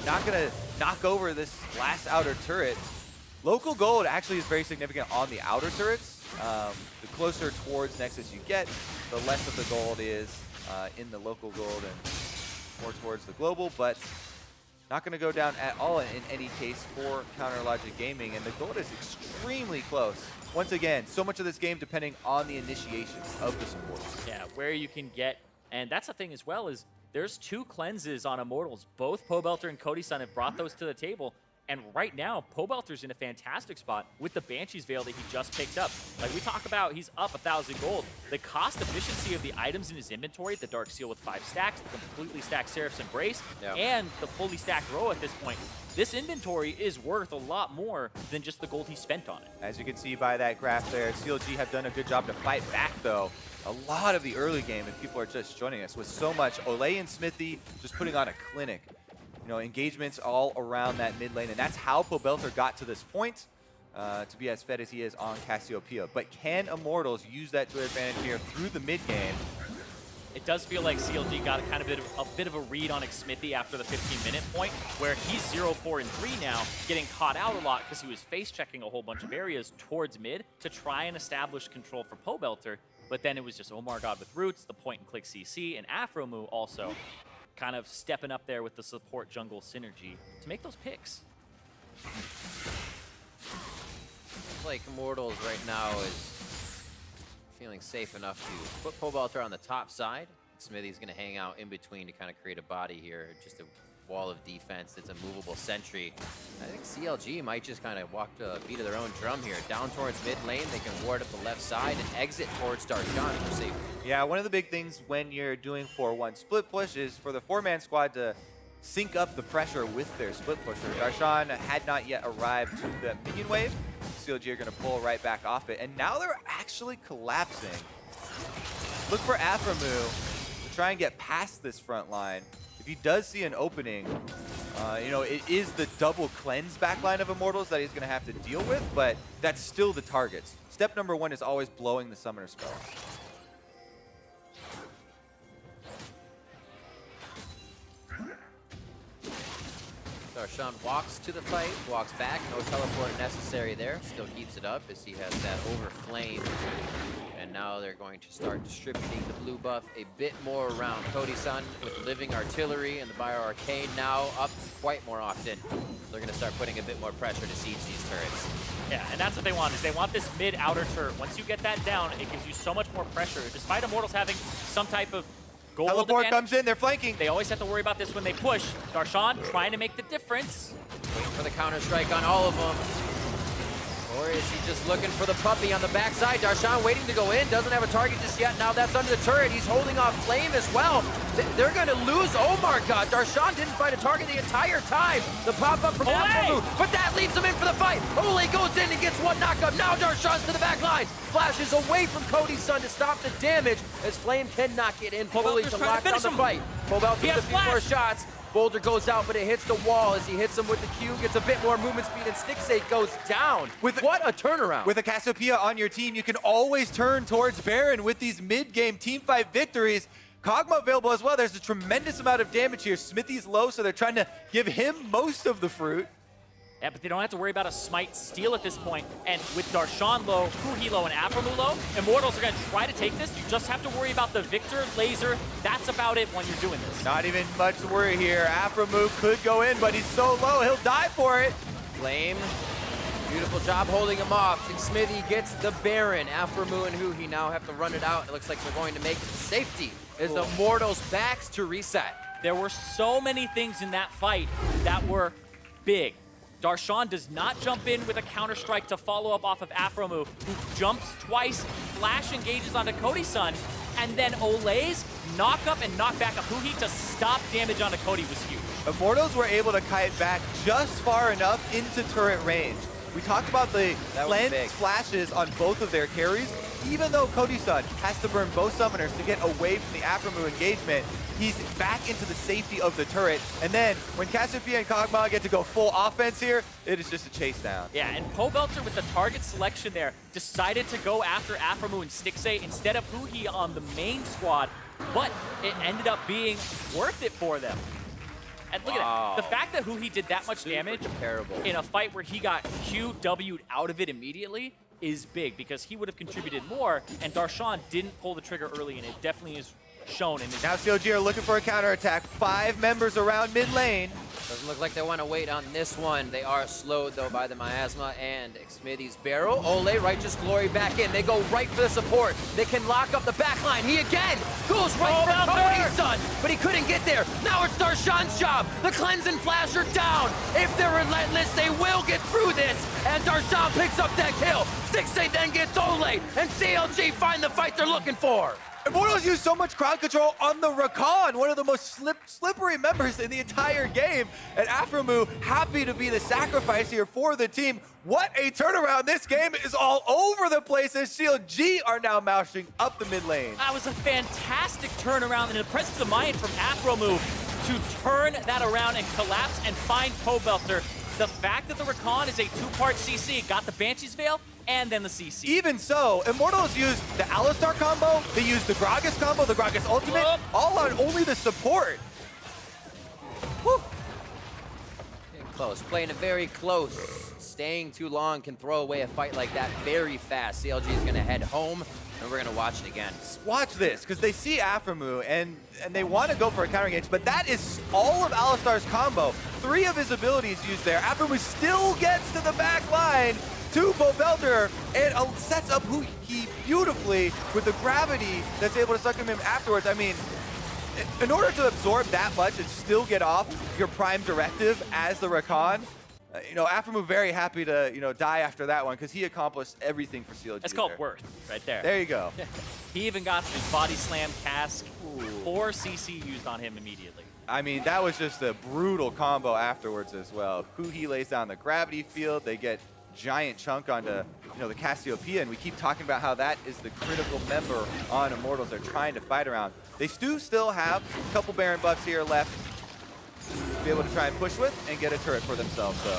not going to knock over this last outer turret. Local gold actually is very significant on the outer turrets. The closer towards Nexus you get, the less of the gold is in the local gold and more towards the global, but not going to go down at all in any case for Counter Logic Gaming, and the gold is extremely close. Once again, so much of this game depending on the initiations of the supports. Yeah, where you can get, and that's the thing as well is there's 2 cleanses on Immortals. Both Pobelter and Cody Sun have brought those to the table. And right now, Pobelter's in a fantastic spot with the Banshee's Veil that he just picked up. Like we talk about, he's up 1,000 gold. The cost efficiency of the items in his inventory, the Dark Seal with 5 stacks, the completely stacked Seraph's Embrace, and the fully stacked Row at this point. This inventory is worth a lot more than just the gold he spent on it. As you can see by that graph there, CLG have done a good job to fight back though. A lot of the early game, if people are just joining us, was so much Olleh and Xmithie just putting on a clinic. You know, engagements all around that mid lane, and that's how Pobelter got to this point to be as fed as he is on Cassiopeia. But can Immortals use that to their advantage here through the mid game? It does feel like CLG got kind of a bit of a read on Xmithie after the 15-minute point, where he's 0-4-3 now, getting caught out a lot because he was face-checking a whole bunch of areas towards mid to try and establish control for Pobelter. But then it was just OmarGod with roots, the point-and-click CC, and aphromoo also kind of stepping up there with the support jungle synergy to make those picks. Looks like Immortals right now is feeling safe enough to put Pobelter on the top side. Xmithie's going to hang out in between to kind of create a body here, just a wall of defense. It's a movable sentry. I think CLG might just kind of walk to a beat of their own drum here. Down towards mid lane, they can ward up the left side and exit towards Darshan for safety. Yeah, one of the big things when you're doing 4-1 split push is for the 4-man squad to sync up the pressure with their split pusher. Darshan had not yet arrived to the minion wave. CLG are going to pull right back off it, and now they're actually collapsing. Look for aphromoo to try and get past this front line. If he does see an opening, you know, it is the double cleanse backline of Immortals that he's going to have to deal with, but that's still the targets. Step number 1 is always blowing the summoner spells. Darshan walks to the fight, walks back, no teleport necessary there, still keeps it up as he has that overflame. And now they're going to start distributing the blue buff a bit more around. Cody Sun with Living Artillery and the Bio Arcane now up quite more often. They're going to start putting a bit more pressure to siege these turrets. Yeah, and that's what they want, is they want this mid-outer turret. Once you get that down, it gives you so much more pressure. Despite Immortals having some type of Gold Teleport again. comes in, they're flanking. They always have to worry about this when they push. Darshan trying to make the difference. Waiting for the counter-strike on all of them. Or is he just looking for the puppy on the backside? Darshan waiting to go in, doesn't have a target just yet. Now that's under the turret. He's holding off Flame as well. They're going to lose OmarGod. Darshan didn't find a target the entire time. The pop-up from aphromoo, but that leaves him in for the fight. Olleh goes in and gets one knockup. Now Darshan's to the back line. Flashes away from Cody Sun to stop the damage as Flame cannot get in fully to lock down the fight. Pobelter with a few more shots. Boulder goes out, but it hits the wall as he hits him with the Q, gets a bit more movement speed, and Stixxay goes down. What a turnaround. With a Cassiopeia on your team, you can always turn towards Baron with these mid-game teamfight victories. Kog'Maw available as well. There's a tremendous amount of damage here. Xmithie's low, so they're trying to give him most of the fruit. Yeah, but they don't have to worry about a smite steal at this point. And with Darshan low, Huhi low, and aphromoo low, Immortals are going to try to take this. You just have to worry about the Viktor laser. That's about it when you're doing this. Not even much to worry here. aphromoo could go in, but he's so low, he'll die for it. Flame, beautiful job holding him off. Xmithie gets the Baron. aphromoo and Huhi now have to run it out. It looks like they're going to make it to safety as the Immortals backs to reset. There were so many things in that fight that were big. Darshan does not jump in with a counter-strike to follow up off of aphromoo, who jumps twice, flash engages onto Cody Sun, and then Olleh's knock-up and knock-back of Huhi to stop damage onto Cody was huge. Immortals were able to kite back just far enough into turret range. We talked about the cleanse flashes on both of their carries. Even though Cody Sun has to burn both summoners to get away from the aphromoo engagement, he's back into the safety of the turret. And then when Cassiopeia and Kog'Maw get to go full offense here, it is just a chase down. Yeah, and Pobelter with the target selection there decided to go after aphromoo and Stixxay instead of Huhi on the main squad, but it ended up being worth it for them. And look at that. The fact that Huhi did that much damage in a fight where he got QW'd out of it immediately is big, because he would have contributed more, and Darshan didn't pull the trigger early, and it definitely is shown in this. Now CLG are looking for a counterattack. 5 members around mid lane. Doesn't look like they want to wait on this one. They are slowed, though, by the miasma and Xmithie's barrel. Olleh, Righteous Glory back in. They go right for the support. They can lock up the back line. He again goes right for Cody Sun, but he couldn't get there. Now it's Darshan's job. The cleanse and flash are down. If they're relentless, they will get through this. And Darshan picks up that kill. Stixxay then gets Olleh, and CLG find the fight they're looking for. Immortals use so much crowd control on the Rakan, one of the most slippery members in the entire game. And aphromoo happy to be the sacrifice here for the team. What a turnaround. This game is all over the place as CLG are now moushing up the mid lane. That was a fantastic turnaround in the presence of mind from aphromoo to turn that around and collapse and find Pobelter. The fact that the Rakan is a 2-part CC, got the Banshee's Veil, and then the CC. Even so, Immortals used the Alistar combo, they used the Gragas combo, the Gragas ultimate, all on only the support. Woo. Getting close, playing it very close. Staying too long can throw away a fight like that very fast. CLG is gonna head home, and we're gonna watch it again. Watch this, because they see aphromoo, and they want to go for a counter engage, but that is all of Alistar's combo. 3 of his abilities used there. aphromoo still gets to the back line to Pobelter, and sets up Huhi beautifully with the gravity that's able to suck him in afterwards. I mean, in order to absorb that much and still get off your prime directive as the Rakan, you know, aphromoo very happy to, you know, die after that one, because he accomplished everything for CLG. That's called worth, right there. There you go. He even got his body slam cask, 4 CC used on him immediately. I mean, that was just a brutal combo afterwards as well. Huhi lays down the gravity field. They get giant chunk onto, you know, the Cassiopeia, and we keep talking about how that is the critical member on Immortals they're trying to fight around. They do still have a couple Baron buffs here left to be able to try and push with and get a turret for themselves, so.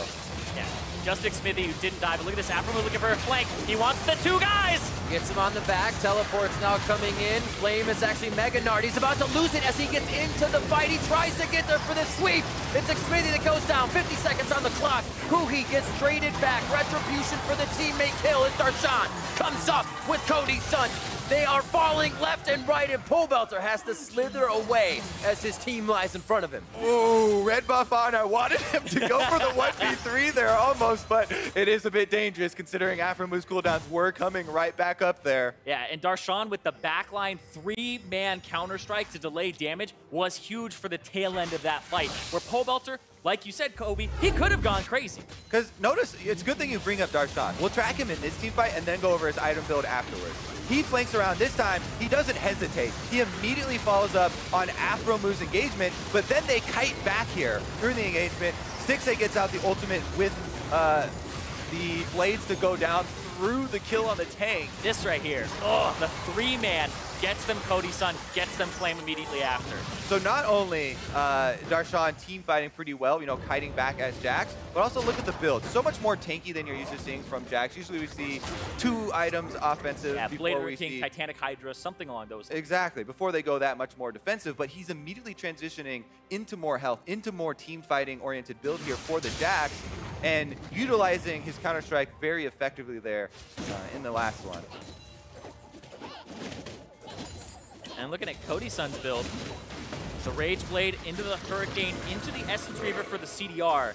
Yeah, just Xmithie who didn't die, but look at this, aphromoo looking for a flank. He wants the 2 guys! Gets him on the back, teleport's now coming in. Flame is actually Mega Gnard. He's about to lose it as he gets into the fight. He tries to get there for the sweep. It's Xmithie that goes down, 50 seconds on the clock. Huhi gets traded back. Retribution for the teammate kill as Darshan comes up with Cody Sun. They are falling left and right, and Pobelter has to slither away as his team lies in front of him. Ooh, red buff on. I wanted him to go for the 1v3 there almost, but it is a bit dangerous considering aphromoos cooldowns were coming right back up there. Yeah, and Darshan with the backline 3-man Counter-Strike to delay damage was huge for the tail end of that fight, where Pobelter, like you said, Kobe, he could have gone crazy. Because notice, it's a good thing you bring up Darshan. We'll track him in this team fight and then go over his item build afterwards. He flanks around this time, he doesn't hesitate. He immediately follows up on aphromoos engagement, but then they kite back here through the engagement. Stixxay gets out the ultimate with the blades to go down through the kill on the tank. This right here, oh, the 3-man gets them Cody Sun, gets them Flame immediately after. So not only Darshan team fighting pretty well, you know, kiting back as Jax, but also look at the build. So much more tanky than you're used to seeing from Jax. Usually we see 2 items offensive Blade before we King, see... Titanic Hydra, something along those lines. Exactly, before they go that much more defensive, but he's immediately transitioning into more health, into more team fighting oriented build here for the Jax, and utilizing his Counter-Strike very effectively there in the last one. And looking at Cody Sun's build, the Rage Blade into the Hurricane, into the Essence Reaver for the CDR.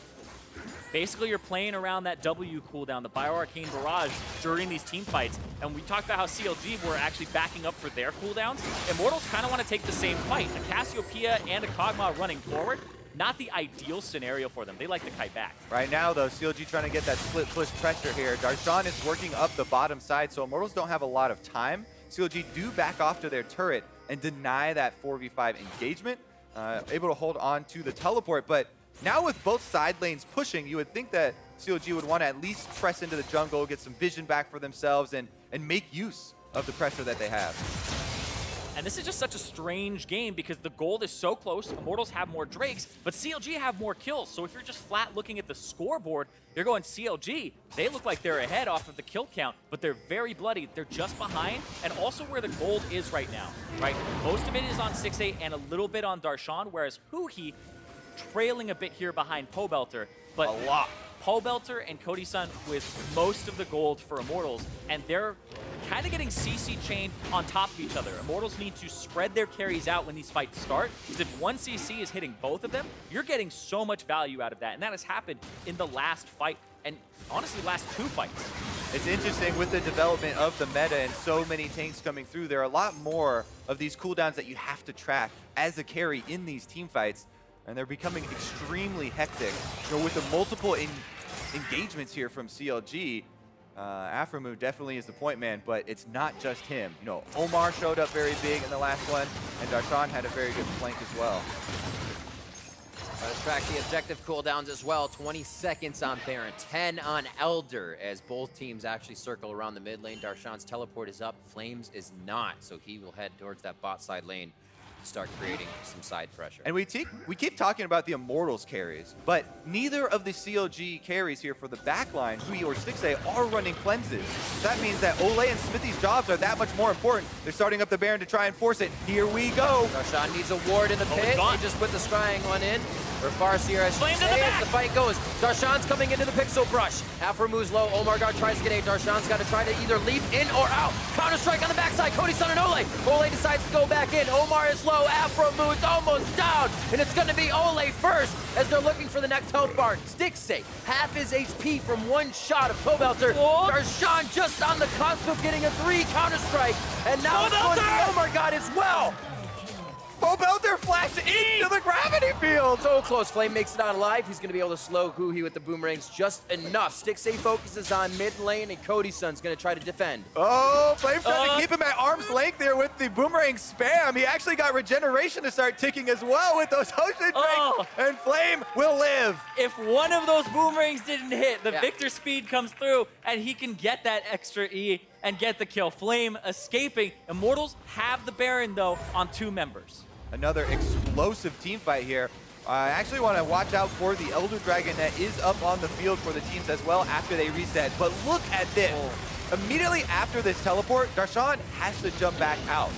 Basically, you're playing around that W cooldown, the Bioarcane Barrage, during these team fights. And we talked about how CLG were actually backing up for their cooldowns. Immortals kind of want to take the same fight. A Cassiopeia and a Kog'Maw running forward, not the ideal scenario for them. They like to kite back. Right now, though, CLG trying to get that split push pressure here. Darshan is working up the bottom side, so Immortals don't have a lot of time. CLG do back off to their turret and deny that 4v5 engagement, able to hold on to the teleport. But now with both side lanes pushing, you would think that CLG would want to at least press into the jungle, get some vision back for themselves, and make use of the pressure that they have. And this is just such a strange game because the gold is so close. Immortals have more Drakes, but CLG have more kills. So if you're just flat looking at the scoreboard, you're going CLG. They look like they're ahead off of the kill count, but they're very bloody. They're just behind, and also where the gold is right now, right? Most of it is on Stixxay and a little bit on Darshan, whereas Huhi trailing a bit here behind Pobelter, but a lot. Pobelter and Cody Sun with most of the gold for Immortals, and they're kind of getting CC chained on top of each other. Immortals need to spread their carries out when these fights start, because if one CC is hitting both of them, you're getting so much value out of that, and that has happened in the last fight, and honestly, last 2 fights. It's interesting with the development of the meta and so many tanks coming through, there are a lot more of these cooldowns that you have to track as a carry in these team fights, and they're becoming extremely hectic. You know, with the multiple engagements here from CLG, aphromoo definitely is the point man, but it's not just him. You know, Omar showed up very big in the last one, and Darshan had a very good flank as well. Let's track the objective cooldowns as well. 20 seconds on Baron, 10 on Elder, as both teams actually circle around the mid lane. Darshan's teleport is up, Flames is not, so he will head towards that bot side lane to start creating some side pressure. And we keep talking about the Immortals carries, but neither of the CLG carries here for the backline, Huhi or Stixxay, are running cleanses. That means that Olleh and Smithie's jobs are that much more important. They're starting up the Baron to try and force it. Here we go. Darshan needs a ward in the pit. He just put the scrying one in. Or Farseer, as you say, as the fight goes. Darshan's coming into the pixel brush. Aphromoos low. OmarGod tries to get A. Darshan's got to try to either leap in or out. Counter-strike on the backside. Cody Sun and Olleh. Olleh decides to go back in. Omar is low. Aphromoo is almost down. And it's going to be Olleh first as they're looking for the next health bar. Stixxay, half his HP from one shot of Pobelter. Darshan just on the cusp of getting a 3 counter-strike. And now it's going to be OmarGod as well. Pobelter flashed into the gravity field. So close. Flame makes it out alive. He's going to be able to slow Huhi with the boomerangs just enough. Stixxay focuses on mid lane, and Cody Sun's going to try to defend. Oh, Flame trying to keep him at arm's length there with the boomerang spam. He actually got regeneration to start ticking as well with those ocean drakes, and Flame will live. If one of those boomerangs didn't hit, the Viktor speed comes through, and he can get that extra E and get the kill. Flame escaping. Immortals have the Baron, though, on 2 members. Another explosive team fight here. I actually want to watch out for the Elder Dragon that is up on the field for the teams as well after they reset. But look at this. Immediately after this teleport, Darshan has to jump back out.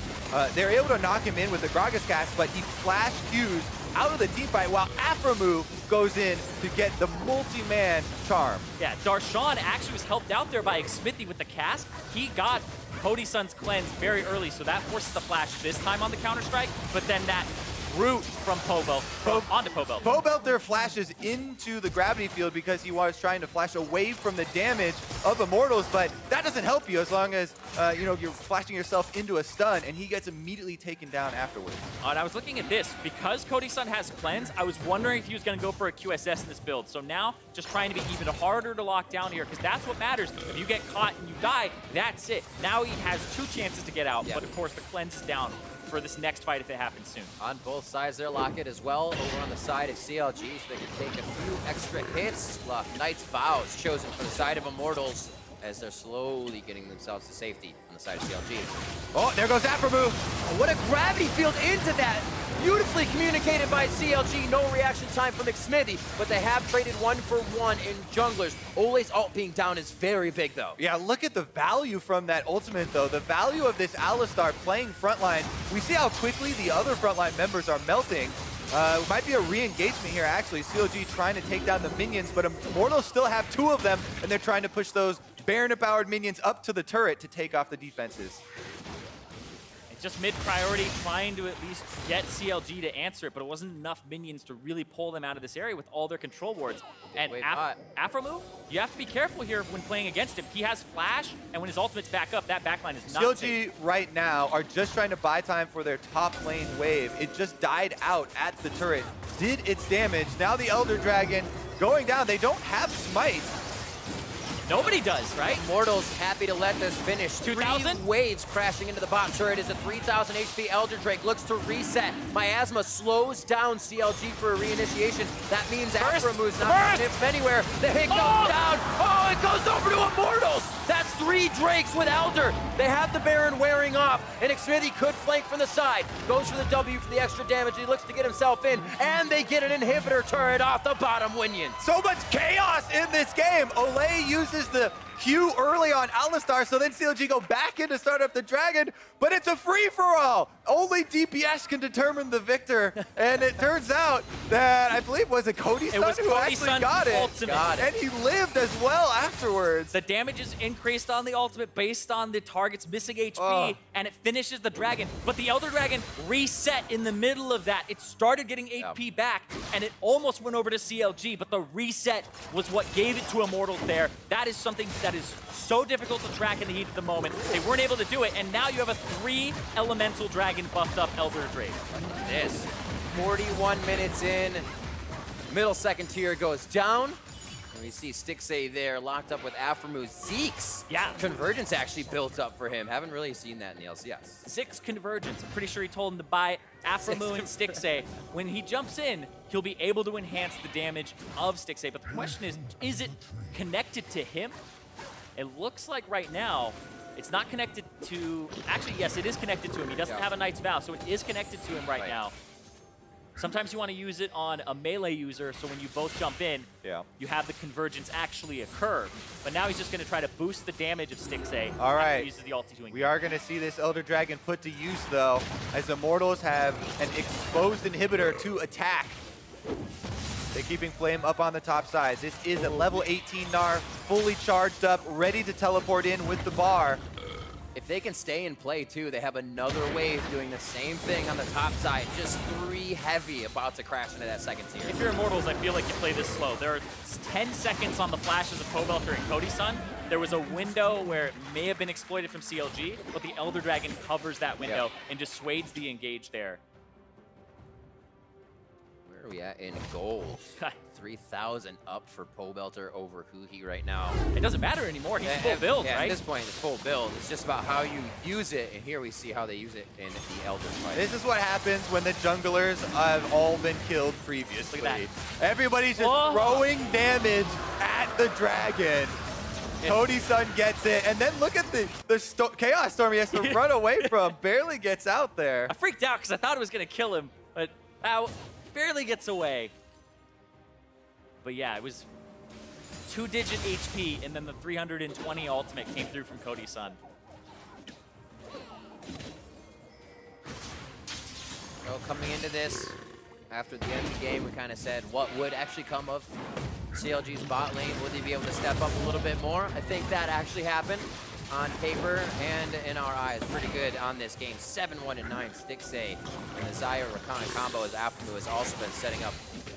they're able to knock him in with the Gragas cast, but he flash Qs out of the team fight while aphromoo goes in to get the multi-man charm. Yeah, Darshan actually was helped out there by Xmithie with the cast. He got Cody Sun's cleanse very early, so that forces the flash this time on the counter-strike, but then that root from onto Pobelter. Pobelter flashes into the gravity field because he was trying to flash away from the damage of Immortals, but that doesn't help you as long as you know, you're flashing yourself into a stun, and he gets immediately taken down afterwards. And I was looking at this. Because Cody Sun has cleanse, I was wondering if he was going to go for a QSS in this build. So now, just trying to be even harder to lock down here, because that's what matters. If you get caught and you die, that's it. Now he has 2 chances to get out, but of course the cleanse is down for this next fight if it happens soon. On both sides there, Lockett as well. Over on the side of CLG, so they can take a few extra hits. Knight's Vows chosen for the side of Immortals as they're slowly getting themselves to safety on the side of CLG. Oh, there goes aphromoo. What a gravity field into that. Beautifully communicated by CLG. No reaction time from Xmithie, but they have traded 1 for 1 in junglers. Olleh's ult being down is very big, though. Yeah, look at the value from that ultimate, though. The value of this Alistar playing frontline. We see how quickly the other frontline members are melting. It might be a re-engagement here, actually. CLG trying to take down the minions, but Immortals still have 2 of them, and they're trying to push those Baron-empowered minions up to the turret to take off the defenses. Just mid-priority, trying to at least get CLG to answer it, but it wasn't enough minions to really pull them out of this area with all their control wards. And aphromoo, you have to be careful here when playing against him. He has flash, and when his ultimate's back up, that backline is not CLG safe. right now are just trying to buy time for their top lane wave. It just died out at the turret, did its damage. Now the Elder Dragon going down. They don't have smite. Nobody does, right? Immortals happy to let this finish. 2,000? 3 waves crashing into the bot turret as a 3,000 HP Elder Drake looks to reset. Miasma slows down CLG for a reinitiation. That means aphromoo not sniffed anywhere. The hit goes down. Oh, it goes over to Immortals. That's 3 Drakes with Elder. They have the Baron wearing off, and Xmithie could flank from the side. Goes for the W for the extra damage. He looks to get himself in, and they get an inhibitor turret off the bottom minion. So much chaos in this game. Olleh uses the Q early on Alistar, so then CLG go back in to start up the Dragon, but it's a free-for-all. Only DPS can determine the victor, and it turns out that, I believe, was it Cody Sun who actually got it, and he lived as well afterwards. The damage is increased on the ultimate based on the target's missing HP, and it finishes the Dragon, but the Elder Dragon reset in the middle of that. It started getting HP back, and it almost went over to CLG, but the reset was what gave it to Immortals there. That is something that is so difficult to track in the heat of the moment. They weren't able to do it, and now you have a 3 elemental dragon buffed up Elder Drake. This 41 minutes in, middle second tier goes down. And we see Stixxay there locked up with aphromoo. Zeke's convergence actually built up for him. Haven't really seen that in the LCS. Zeke's convergence. I'm pretty sure he told him to buy aphromoo and Stixxay. When he jumps in, he'll be able to enhance the damage of Stixxay. But the question is it connected to him? It looks like right now, it's not connected to... Actually, yes, it is connected to him. He doesn't have a Knight's Vow, so it is connected to him right now. Sometimes you want to use it on a melee user, so when you both jump in, you have the convergence actually occur. But now he's just going to try to boost the damage of Stixxay. All right, uses the ulti to engage. We are going to see this Elder Dragon put to use, though, as Immortals have an exposed inhibitor to attack. They're keeping Flame up on the top side. This is a level 18 Gnar, fully charged up, ready to teleport in with the bar. If they can stay in play, too, they have another wave doing the same thing on the top side. Just 3 heavy about to crash into that second tier. If you're Immortals, I feel like you play this slow. There are 10 seconds on the flashes of Pobelter and Cody Sun. There was a window where it may have been exploited from CLG, but the Elder Dragon covers that window and dissuades the engage there. Where are we at in gold? 3,000 up for Pobelter over Huhi right now. It doesn't matter anymore. He's full build, right? At this point, it's full build. It's just about how you use it, and here we see how they use it in the Elder fight. This is what happens when the junglers have all been killed previously. Look at that. Everybody's just throwing damage at the Dragon. Cody Sun gets it, and then look at the Chaos Storm he has to run away from. Barely gets out there. I freaked out because I thought it was going to kill him, but barely gets away. But yeah, it was 2-digit HP, and then the 320 ultimate came through from Cody Sun. Well, coming into this, after the end of the game, we kind of said what would actually come of CLG's bot lane. Would they be able to step up a little bit more? I think that actually happened on paper and in our eyes. Pretty good on this game. 7-1 and 9. Stixxay and the Xayah Rakan combo as aphromoo has also been setting up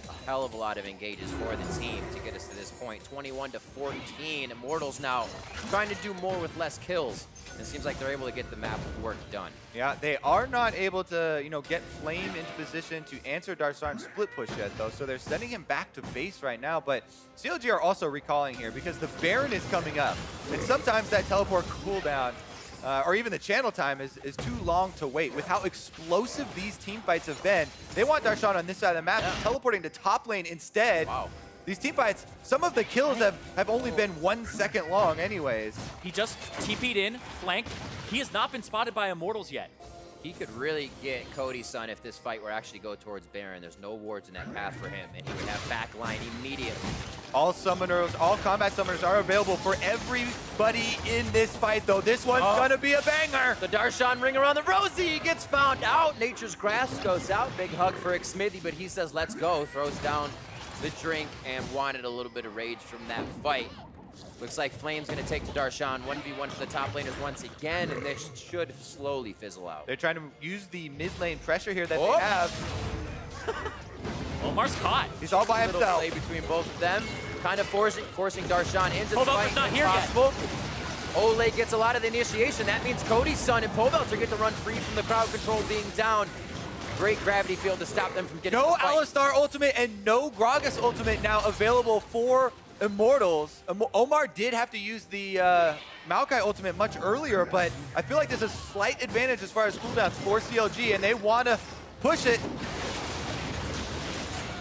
a hell of a lot of engages for the team to get us to this point. 21-14. Immortals now trying to do more with less kills. It seems like they're able to get the map work done. Yeah, they are not able to, get Flame into position to answer Darshan's split push yet, though. So they're sending him back to base right now. But CLG are also recalling here because the Baron is coming up. And sometimes that teleport cooldown, or even the channel time, is too long to wait. With how explosive these team fights have been, they want Darshan on this side of the map, teleporting to top lane instead. Wow. These team fights, some of the kills have only been 1 second long anyways. He just TP'd in, flanked. He has not been spotted by Immortals yet. He could really get Cody Sun if this fight were actually go towards Baron. There's no wards in that path for him, and he would have backline immediately. All summoners, all combat summoners are available for everybody in this fight, though. This one's gonna be a banger. The Darshan ring around the Rosie. He gets found out. Nature's Grass goes out. Big hug for Xmithie, but he says, let's go. Throws down the drink and wanted a little bit of rage from that fight. Looks like Flame's gonna take to Darshan. 1v1 for the top laners once again, and this should slowly fizzle out. They're trying to use the mid lane pressure here that they have. Omar's caught. He's all by Little himself. play between both of them, kind of forcing Darshan into the fight. not here yet. Olleh gets a lot of the initiation. That means Cody Sun and Pobelter get to run free from the crowd control being down. Great gravity field to stop them from getting No the fight. Alistar ultimate and no Gragas ultimate now available for Immortals. Omar did have to use the Maokai ultimate much earlier, but I feel like there's a slight advantage as far as cooldowns for CLG, and they want to push it.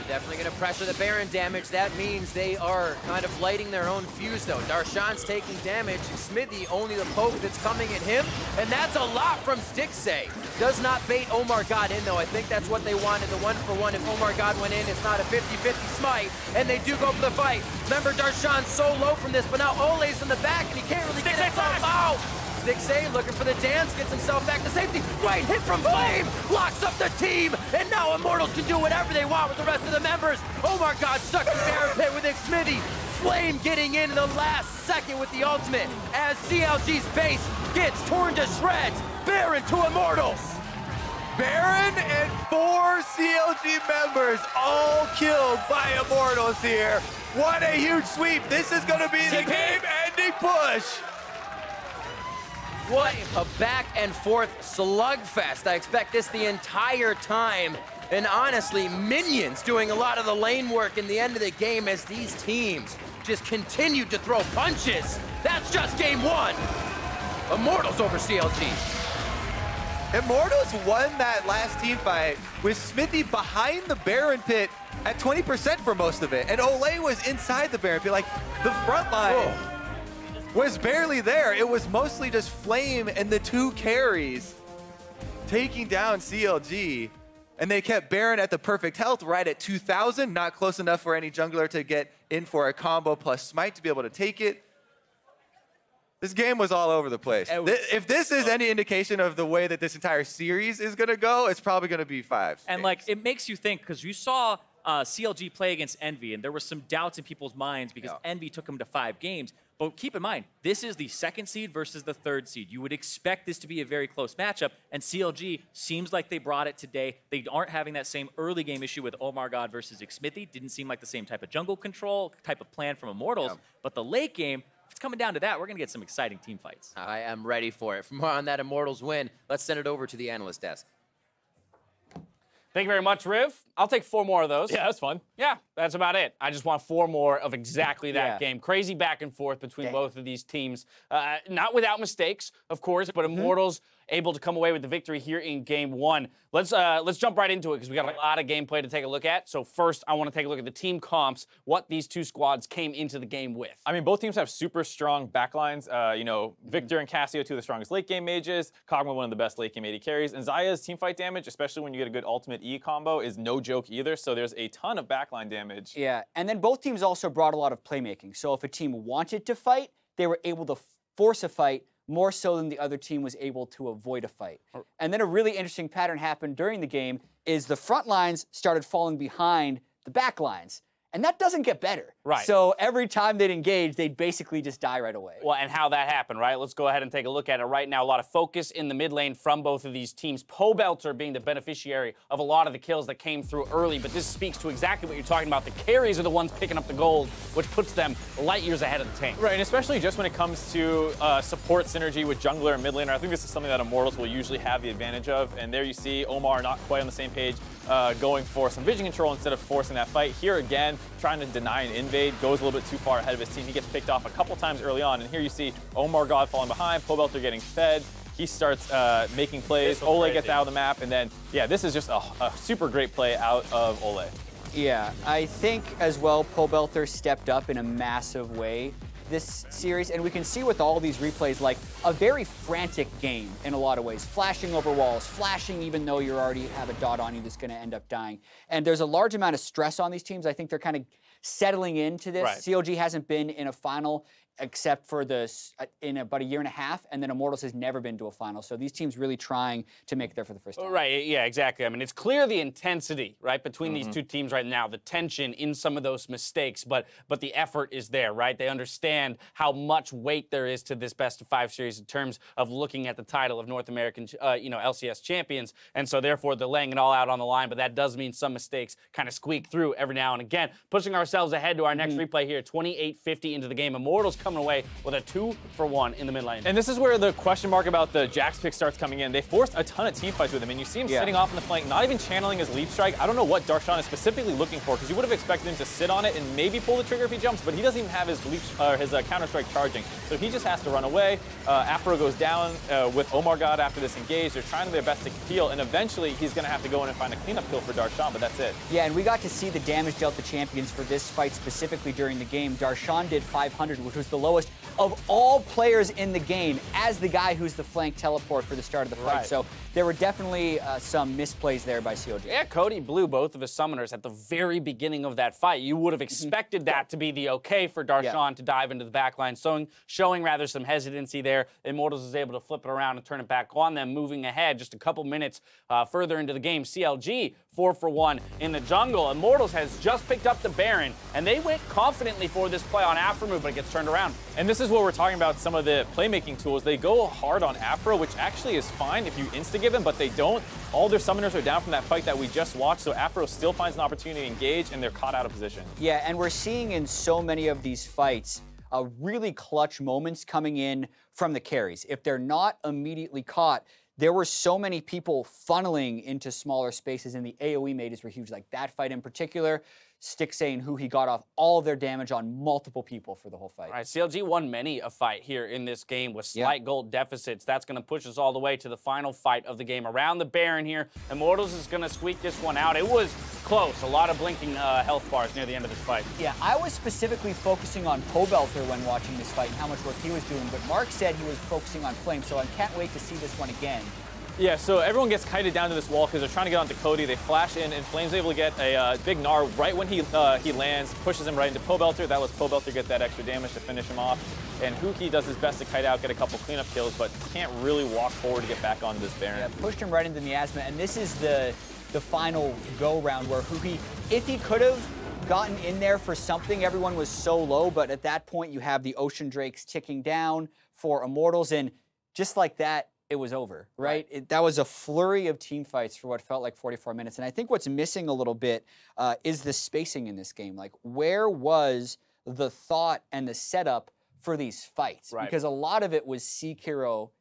Definitely going to pressure the Baron damage. That means they are kind of lighting their own fuse, though. Darshan's taking damage. Xmithie only the poke that's coming at him, and that's a lot from Stixxay. Does not bait OmarGod in, though. I think that's what they wanted, the 1-for-1. If OmarGod went in, it's not a 50-50 smite, and they do go for the fight. Remember, Darshan's so low from this, but now Olleh's in the back, and he can't really get himself out. Stixxay looking for the dance, gets himself back to safety. Great hit from Flame, locks up the team, and now Immortals can do whatever they want with the rest of the members. OmarGod stuck in the Baron pit with Xmithie. Flame getting in the last second with the ultimate as CLG's base gets torn to shreds. Baron to Immortals. Baron and 4 CLG members all killed by Immortals here. What a huge sweep. This is going to be the game-ending push. What a back and forth slugfest. I expect this the entire time. And honestly, Minions doing a lot of the lane work in the end of the game as these teams just continue to throw punches. That's just game 1. Immortals over CLG. Immortals won that last team fight with Xmithie behind the Baron pit at 20% for most of it. And Olleh was inside the Baron pit. Like, the front line was barely there. It was mostly just Flame and the 2 carries taking down CLG. And they kept Baron at the perfect health, right at 2,000. Not close enough for any jungler to get in for a combo plus smite to be able to take it. This game was all over the place. If this is any indication of the way that this entire series is going to go, it's probably going to be 5. And like, it makes you think, because you saw CLG play against Envy, and there were some doubts in people's minds because Envy took them to 5 games. But keep in mind, this is the 2nd seed versus the 3rd seed. You would expect this to be a very close matchup, and CLG seems like they brought it today. They aren't having that same early game issue with OmarGod versus Xmithie. Didn't seem like the same type of jungle control, type of plan from Immortals. But the late game, if it's coming down to that, we're going to get some exciting team fights. I am ready for it. For more on that Immortals win, let's send it over to the analyst desk. Thank you very much, Riv. I'll take 4 more of those. Yeah, that's fun. Yeah, that's about it. I just want 4 more of exactly that game. Crazy back and forth between both of these teams. Not without mistakes, of course, but Immortals able to come away with the victory here in game 1. Let's jump right into it because we got a lot of gameplay to take a look at. So first, I want to take a look at the team comps, what these 2 squads came into the game with. I mean, both teams have super strong backlines. Viktor and Cassio, 2 of the strongest late game mages. Kog'Maw, one of the best late game AD carries. And Xayah's teamfight damage, especially when you get a good ultimate E combo, is no joke either. So there's a ton of backline damage. Yeah, and then both teams also brought a lot of playmaking. So if a team wanted to fight, they were able to force a fight more so than the other team was able to avoid a fight. And then a really interesting pattern happened during the game is the front lines started falling behind the back lines. And that doesn't get better. Right. So every time they'd engage, they'd basically just die right away. Well, and how that happened, right? Let's go ahead and take a look at it right now. A lot of focus in the mid lane from both of these teams. Pobelter being the beneficiary of a lot of the kills that came through early, but this speaks to exactly what you're talking about. The carries are the ones picking up the gold, which puts them light years ahead of the tank. Right, and especially just when it comes to support synergy with jungler and mid laner, I think this is something that Immortals will usually have the advantage of. And there you see Omar not quite on the same page, going for some vision control instead of forcing that fight. Here again, trying to deny an invade, goes a little bit too far ahead of his team. He gets picked off a couple times early on, and here you see OmarGod falling behind, Pobelter getting fed. He starts making plays, Olleh gets out of the map, and then, yeah, this is just a super great play out of Olleh. Yeah, I think as well, Pobelter stepped up in a massive way this series, and we can see with all these replays, like a very frantic game in a lot of ways. Flashing over walls, flashing even though you already have a dot on you that's going to end up dying. And there's a large amount of stress on these teams. I think they're kind of settling into this. Right. CLG hasn't been in a final except for in about a year and a half, and then Immortals has never been to a final. So these teams really trying to make it there for the first time. Right, yeah, exactly. I mean, it's clear the intensity, right, between these two teams right now, the tension in some of those mistakes, but the effort is there, right? They understand how much weight there is to this best-of-5 series in terms of looking at the title of North American, LCS champions, and so therefore they're laying it all out on the line, but that does mean some mistakes kind of squeak through every now and again. Pushing ourselves ahead to our next replay here, 28:50 into the game. Immortals coming away with a 2-for-1 in the mid lane. And this is where the question mark about the Jax pick starts coming in. They forced a ton of team fights with him, and you see him sitting off in the flank, not even channeling his leap strike. I don't know what Darshan is specifically looking for, because you would have expected him to sit on it and maybe pull the trigger if he jumps, but he doesn't even have his counter strike charging, so he just has to run away. Aphro goes down with OmarGod after this engage. They're trying their best to heal, and eventually he's going to have to go in and find a cleanup kill for Darshan, but that's it. Yeah, and we got to see the damage dealt to champions for this fight specifically during the game. Darshan did 500, which was the lowest of all players in the game, as the guy who's the flank teleport for the start of the fight. Right. So there were definitely some misplays there by CLG. Yeah, Cody blew both of his summoners at the very beginning of that fight. You would have expected that to be the okay for Darshan to dive into the backline, showing rather some hesitancy there. Immortals is able to flip it around and turn it back on them, moving ahead just a couple minutes further into the game. CLG 4-for-1 in the jungle. Immortals has just picked up the Baron, and they went confidently for this play on aphromoo, but it gets turned around. And this is what we're talking about, some of the playmaking tools. They go hard on Aphro, which actually is fine if you insta-give him, but they don't. All their summoners are down from that fight that we just watched, so Aphro still finds an opportunity to engage, and they're caught out of position. Yeah, and we're seeing in so many of these fights really clutch moments coming in from the carries. If they're not immediately caught, there were so many people funneling into smaller spaces, and the AoE mages were huge. Like that fight in particular, Stixxay and Huhi got off all of their damage on multiple people for the whole fight. All right, CLG won many a fight here in this game with slight gold deficits. That's going to push us all the way to the final fight of the game. Around the Baron here, Immortals is going to squeak this one out. It was close. A lot of blinking health bars near the end of this fight. Yeah, I was specifically focusing on Pobelter when watching this fight and how much work he was doing, but Mark said he was focusing on Flame, so I can't wait to see this one again. Yeah, so everyone gets kited down to this wall because they're trying to get onto Cody. They flash in, and Flame's able to get a big Gnar right when he lands, pushes him right into Pobelter. That lets Pobelter get that extra damage to finish him off. And Huhi does his best to kite out, get a couple cleanup kills, but can't really walk forward to get back onto this Baron. Yeah, pushed him right into miasma, and this is the final go-round where Huhi, if he could have gotten in there for something, everyone was so low, but at that point you have the Ocean Drakes ticking down for Immortals, and just like that, it was over, right? That was a flurry of team fights for what felt like 44 minutes. And I think what's missing a little bit is the spacing in this game. Like, where was the thought and the setup for these fights? Right. Because a lot of it was see hero,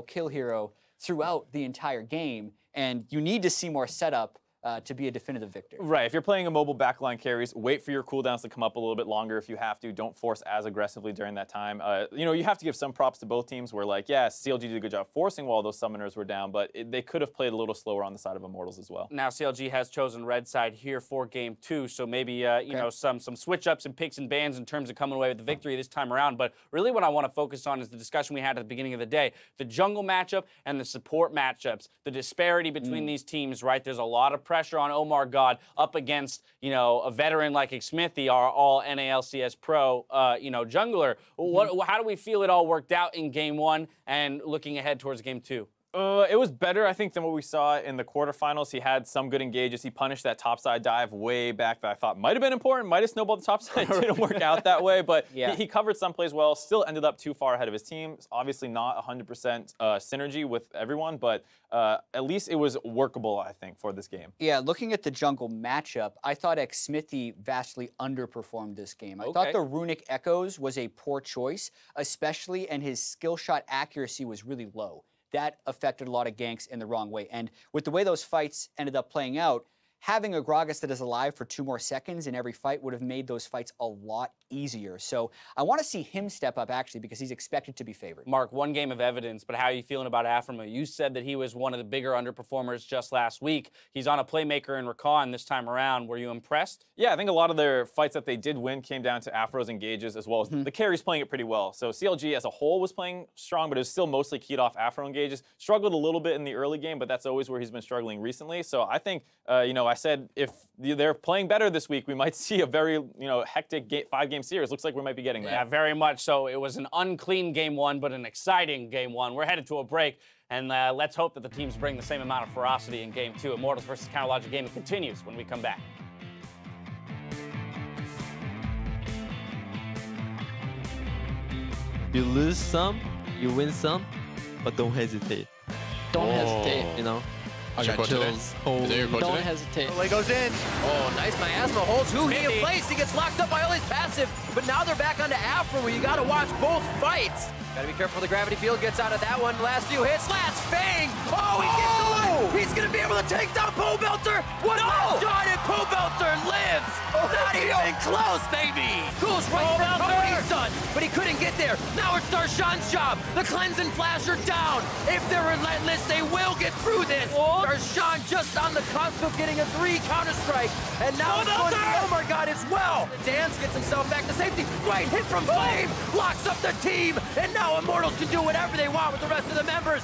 kill hero throughout the entire game. And you need to see more setup to be a definitive victor. Right, if you're playing a mobile backline carries, wait for your cooldowns to come up a little bit longer if you have to. Don't force as aggressively during that time. You know, you have to give some props to both teams where, like, yeah, CLG did a good job forcing while those summoners were down, but they could have played a little slower on the side of Immortals as well. Now CLG has chosen red side here for game 2, so maybe you know, some switch ups and picks and bans in terms of coming away with the victory this time around. But really what I want to focus on is the discussion we had at the beginning of the day. The jungle matchup and the support matchups, the disparity between these teams, right? There's a lot of pressure on OmarGod up against, you know, a veteran like Xmithie, our all NALCS pro, you know, jungler. How do we feel it all worked out in game 1 and looking ahead towards game 2? It was better, I think, than what we saw in the quarterfinals. He had some good engages. He punished that topside dive way back that I thought might have been important, might have snowballed the topside. Didn't work out that way, but he covered some plays well, still ended up too far ahead of his team. Obviously not 100% synergy with everyone, but at least it was workable, I think, for this game. Yeah, looking at the jungle matchup, I thought Xmithie vastly underperformed this game. I thought the Runic Echoes was a poor choice, especially, and his skill shot accuracy was really low. That affected a lot of ganks in the wrong way. And with the way those fights ended up playing out, having a Gragas that is alive for 2 more seconds in every fight would have made those fights a lot easier. So I want to see him step up, actually, because he's expected to be favored. Mark, one game of evidence, but how are you feeling about aphromoo? You said that he was one of the bigger underperformers just last week. He's on a playmaker in Rakan this time around. Were you impressed? Yeah, I think a lot of their fights that they did win came down to Afro's engages, as well as the carries playing it pretty well. So CLG as a whole was playing strong, but it was still mostly keyed off Afro engages. Struggled a little bit in the early game, but that's always where he's been struggling recently. So I think, I said if they're playing better this week, we might see a very, hectic 5-game series. Looks like we might be getting that. Yeah, very much so. It was an unclean game 1, but an exciting game 1. We're headed to a break, and let's hope that the teams bring the same amount of ferocity in game 2. Immortals versus Counterlogic Gaming continues when we come back. You lose some, you win some, but don't hesitate. Don't hesitate. I got chills. Don't hesitate. Olleh goes in. Oh, nice miasma holds Huhi in place. He gets locked up by Olleh's passive, but now they're back onto aphromoo. You gotta watch both fights. Gotta be careful the gravity field gets out of that one. Last few hits, last Fang. Oh, he gets away. He's gonna be able to take down Pobelter. One last shot and Pobelter lives. Not even close, baby. Goes right for Cody Sun, but he couldn't get there. Now it's Darshan's job. The cleanse and flash are down. If they're relentless, they will get through this. Darshan just on the cusp of getting a 3 counter-strike. And now it's going to OmarGod as well. Dance gets himself back to safety. Great hit from Flame. Locks up the team. And now Immortals can do whatever they want with the rest of the members.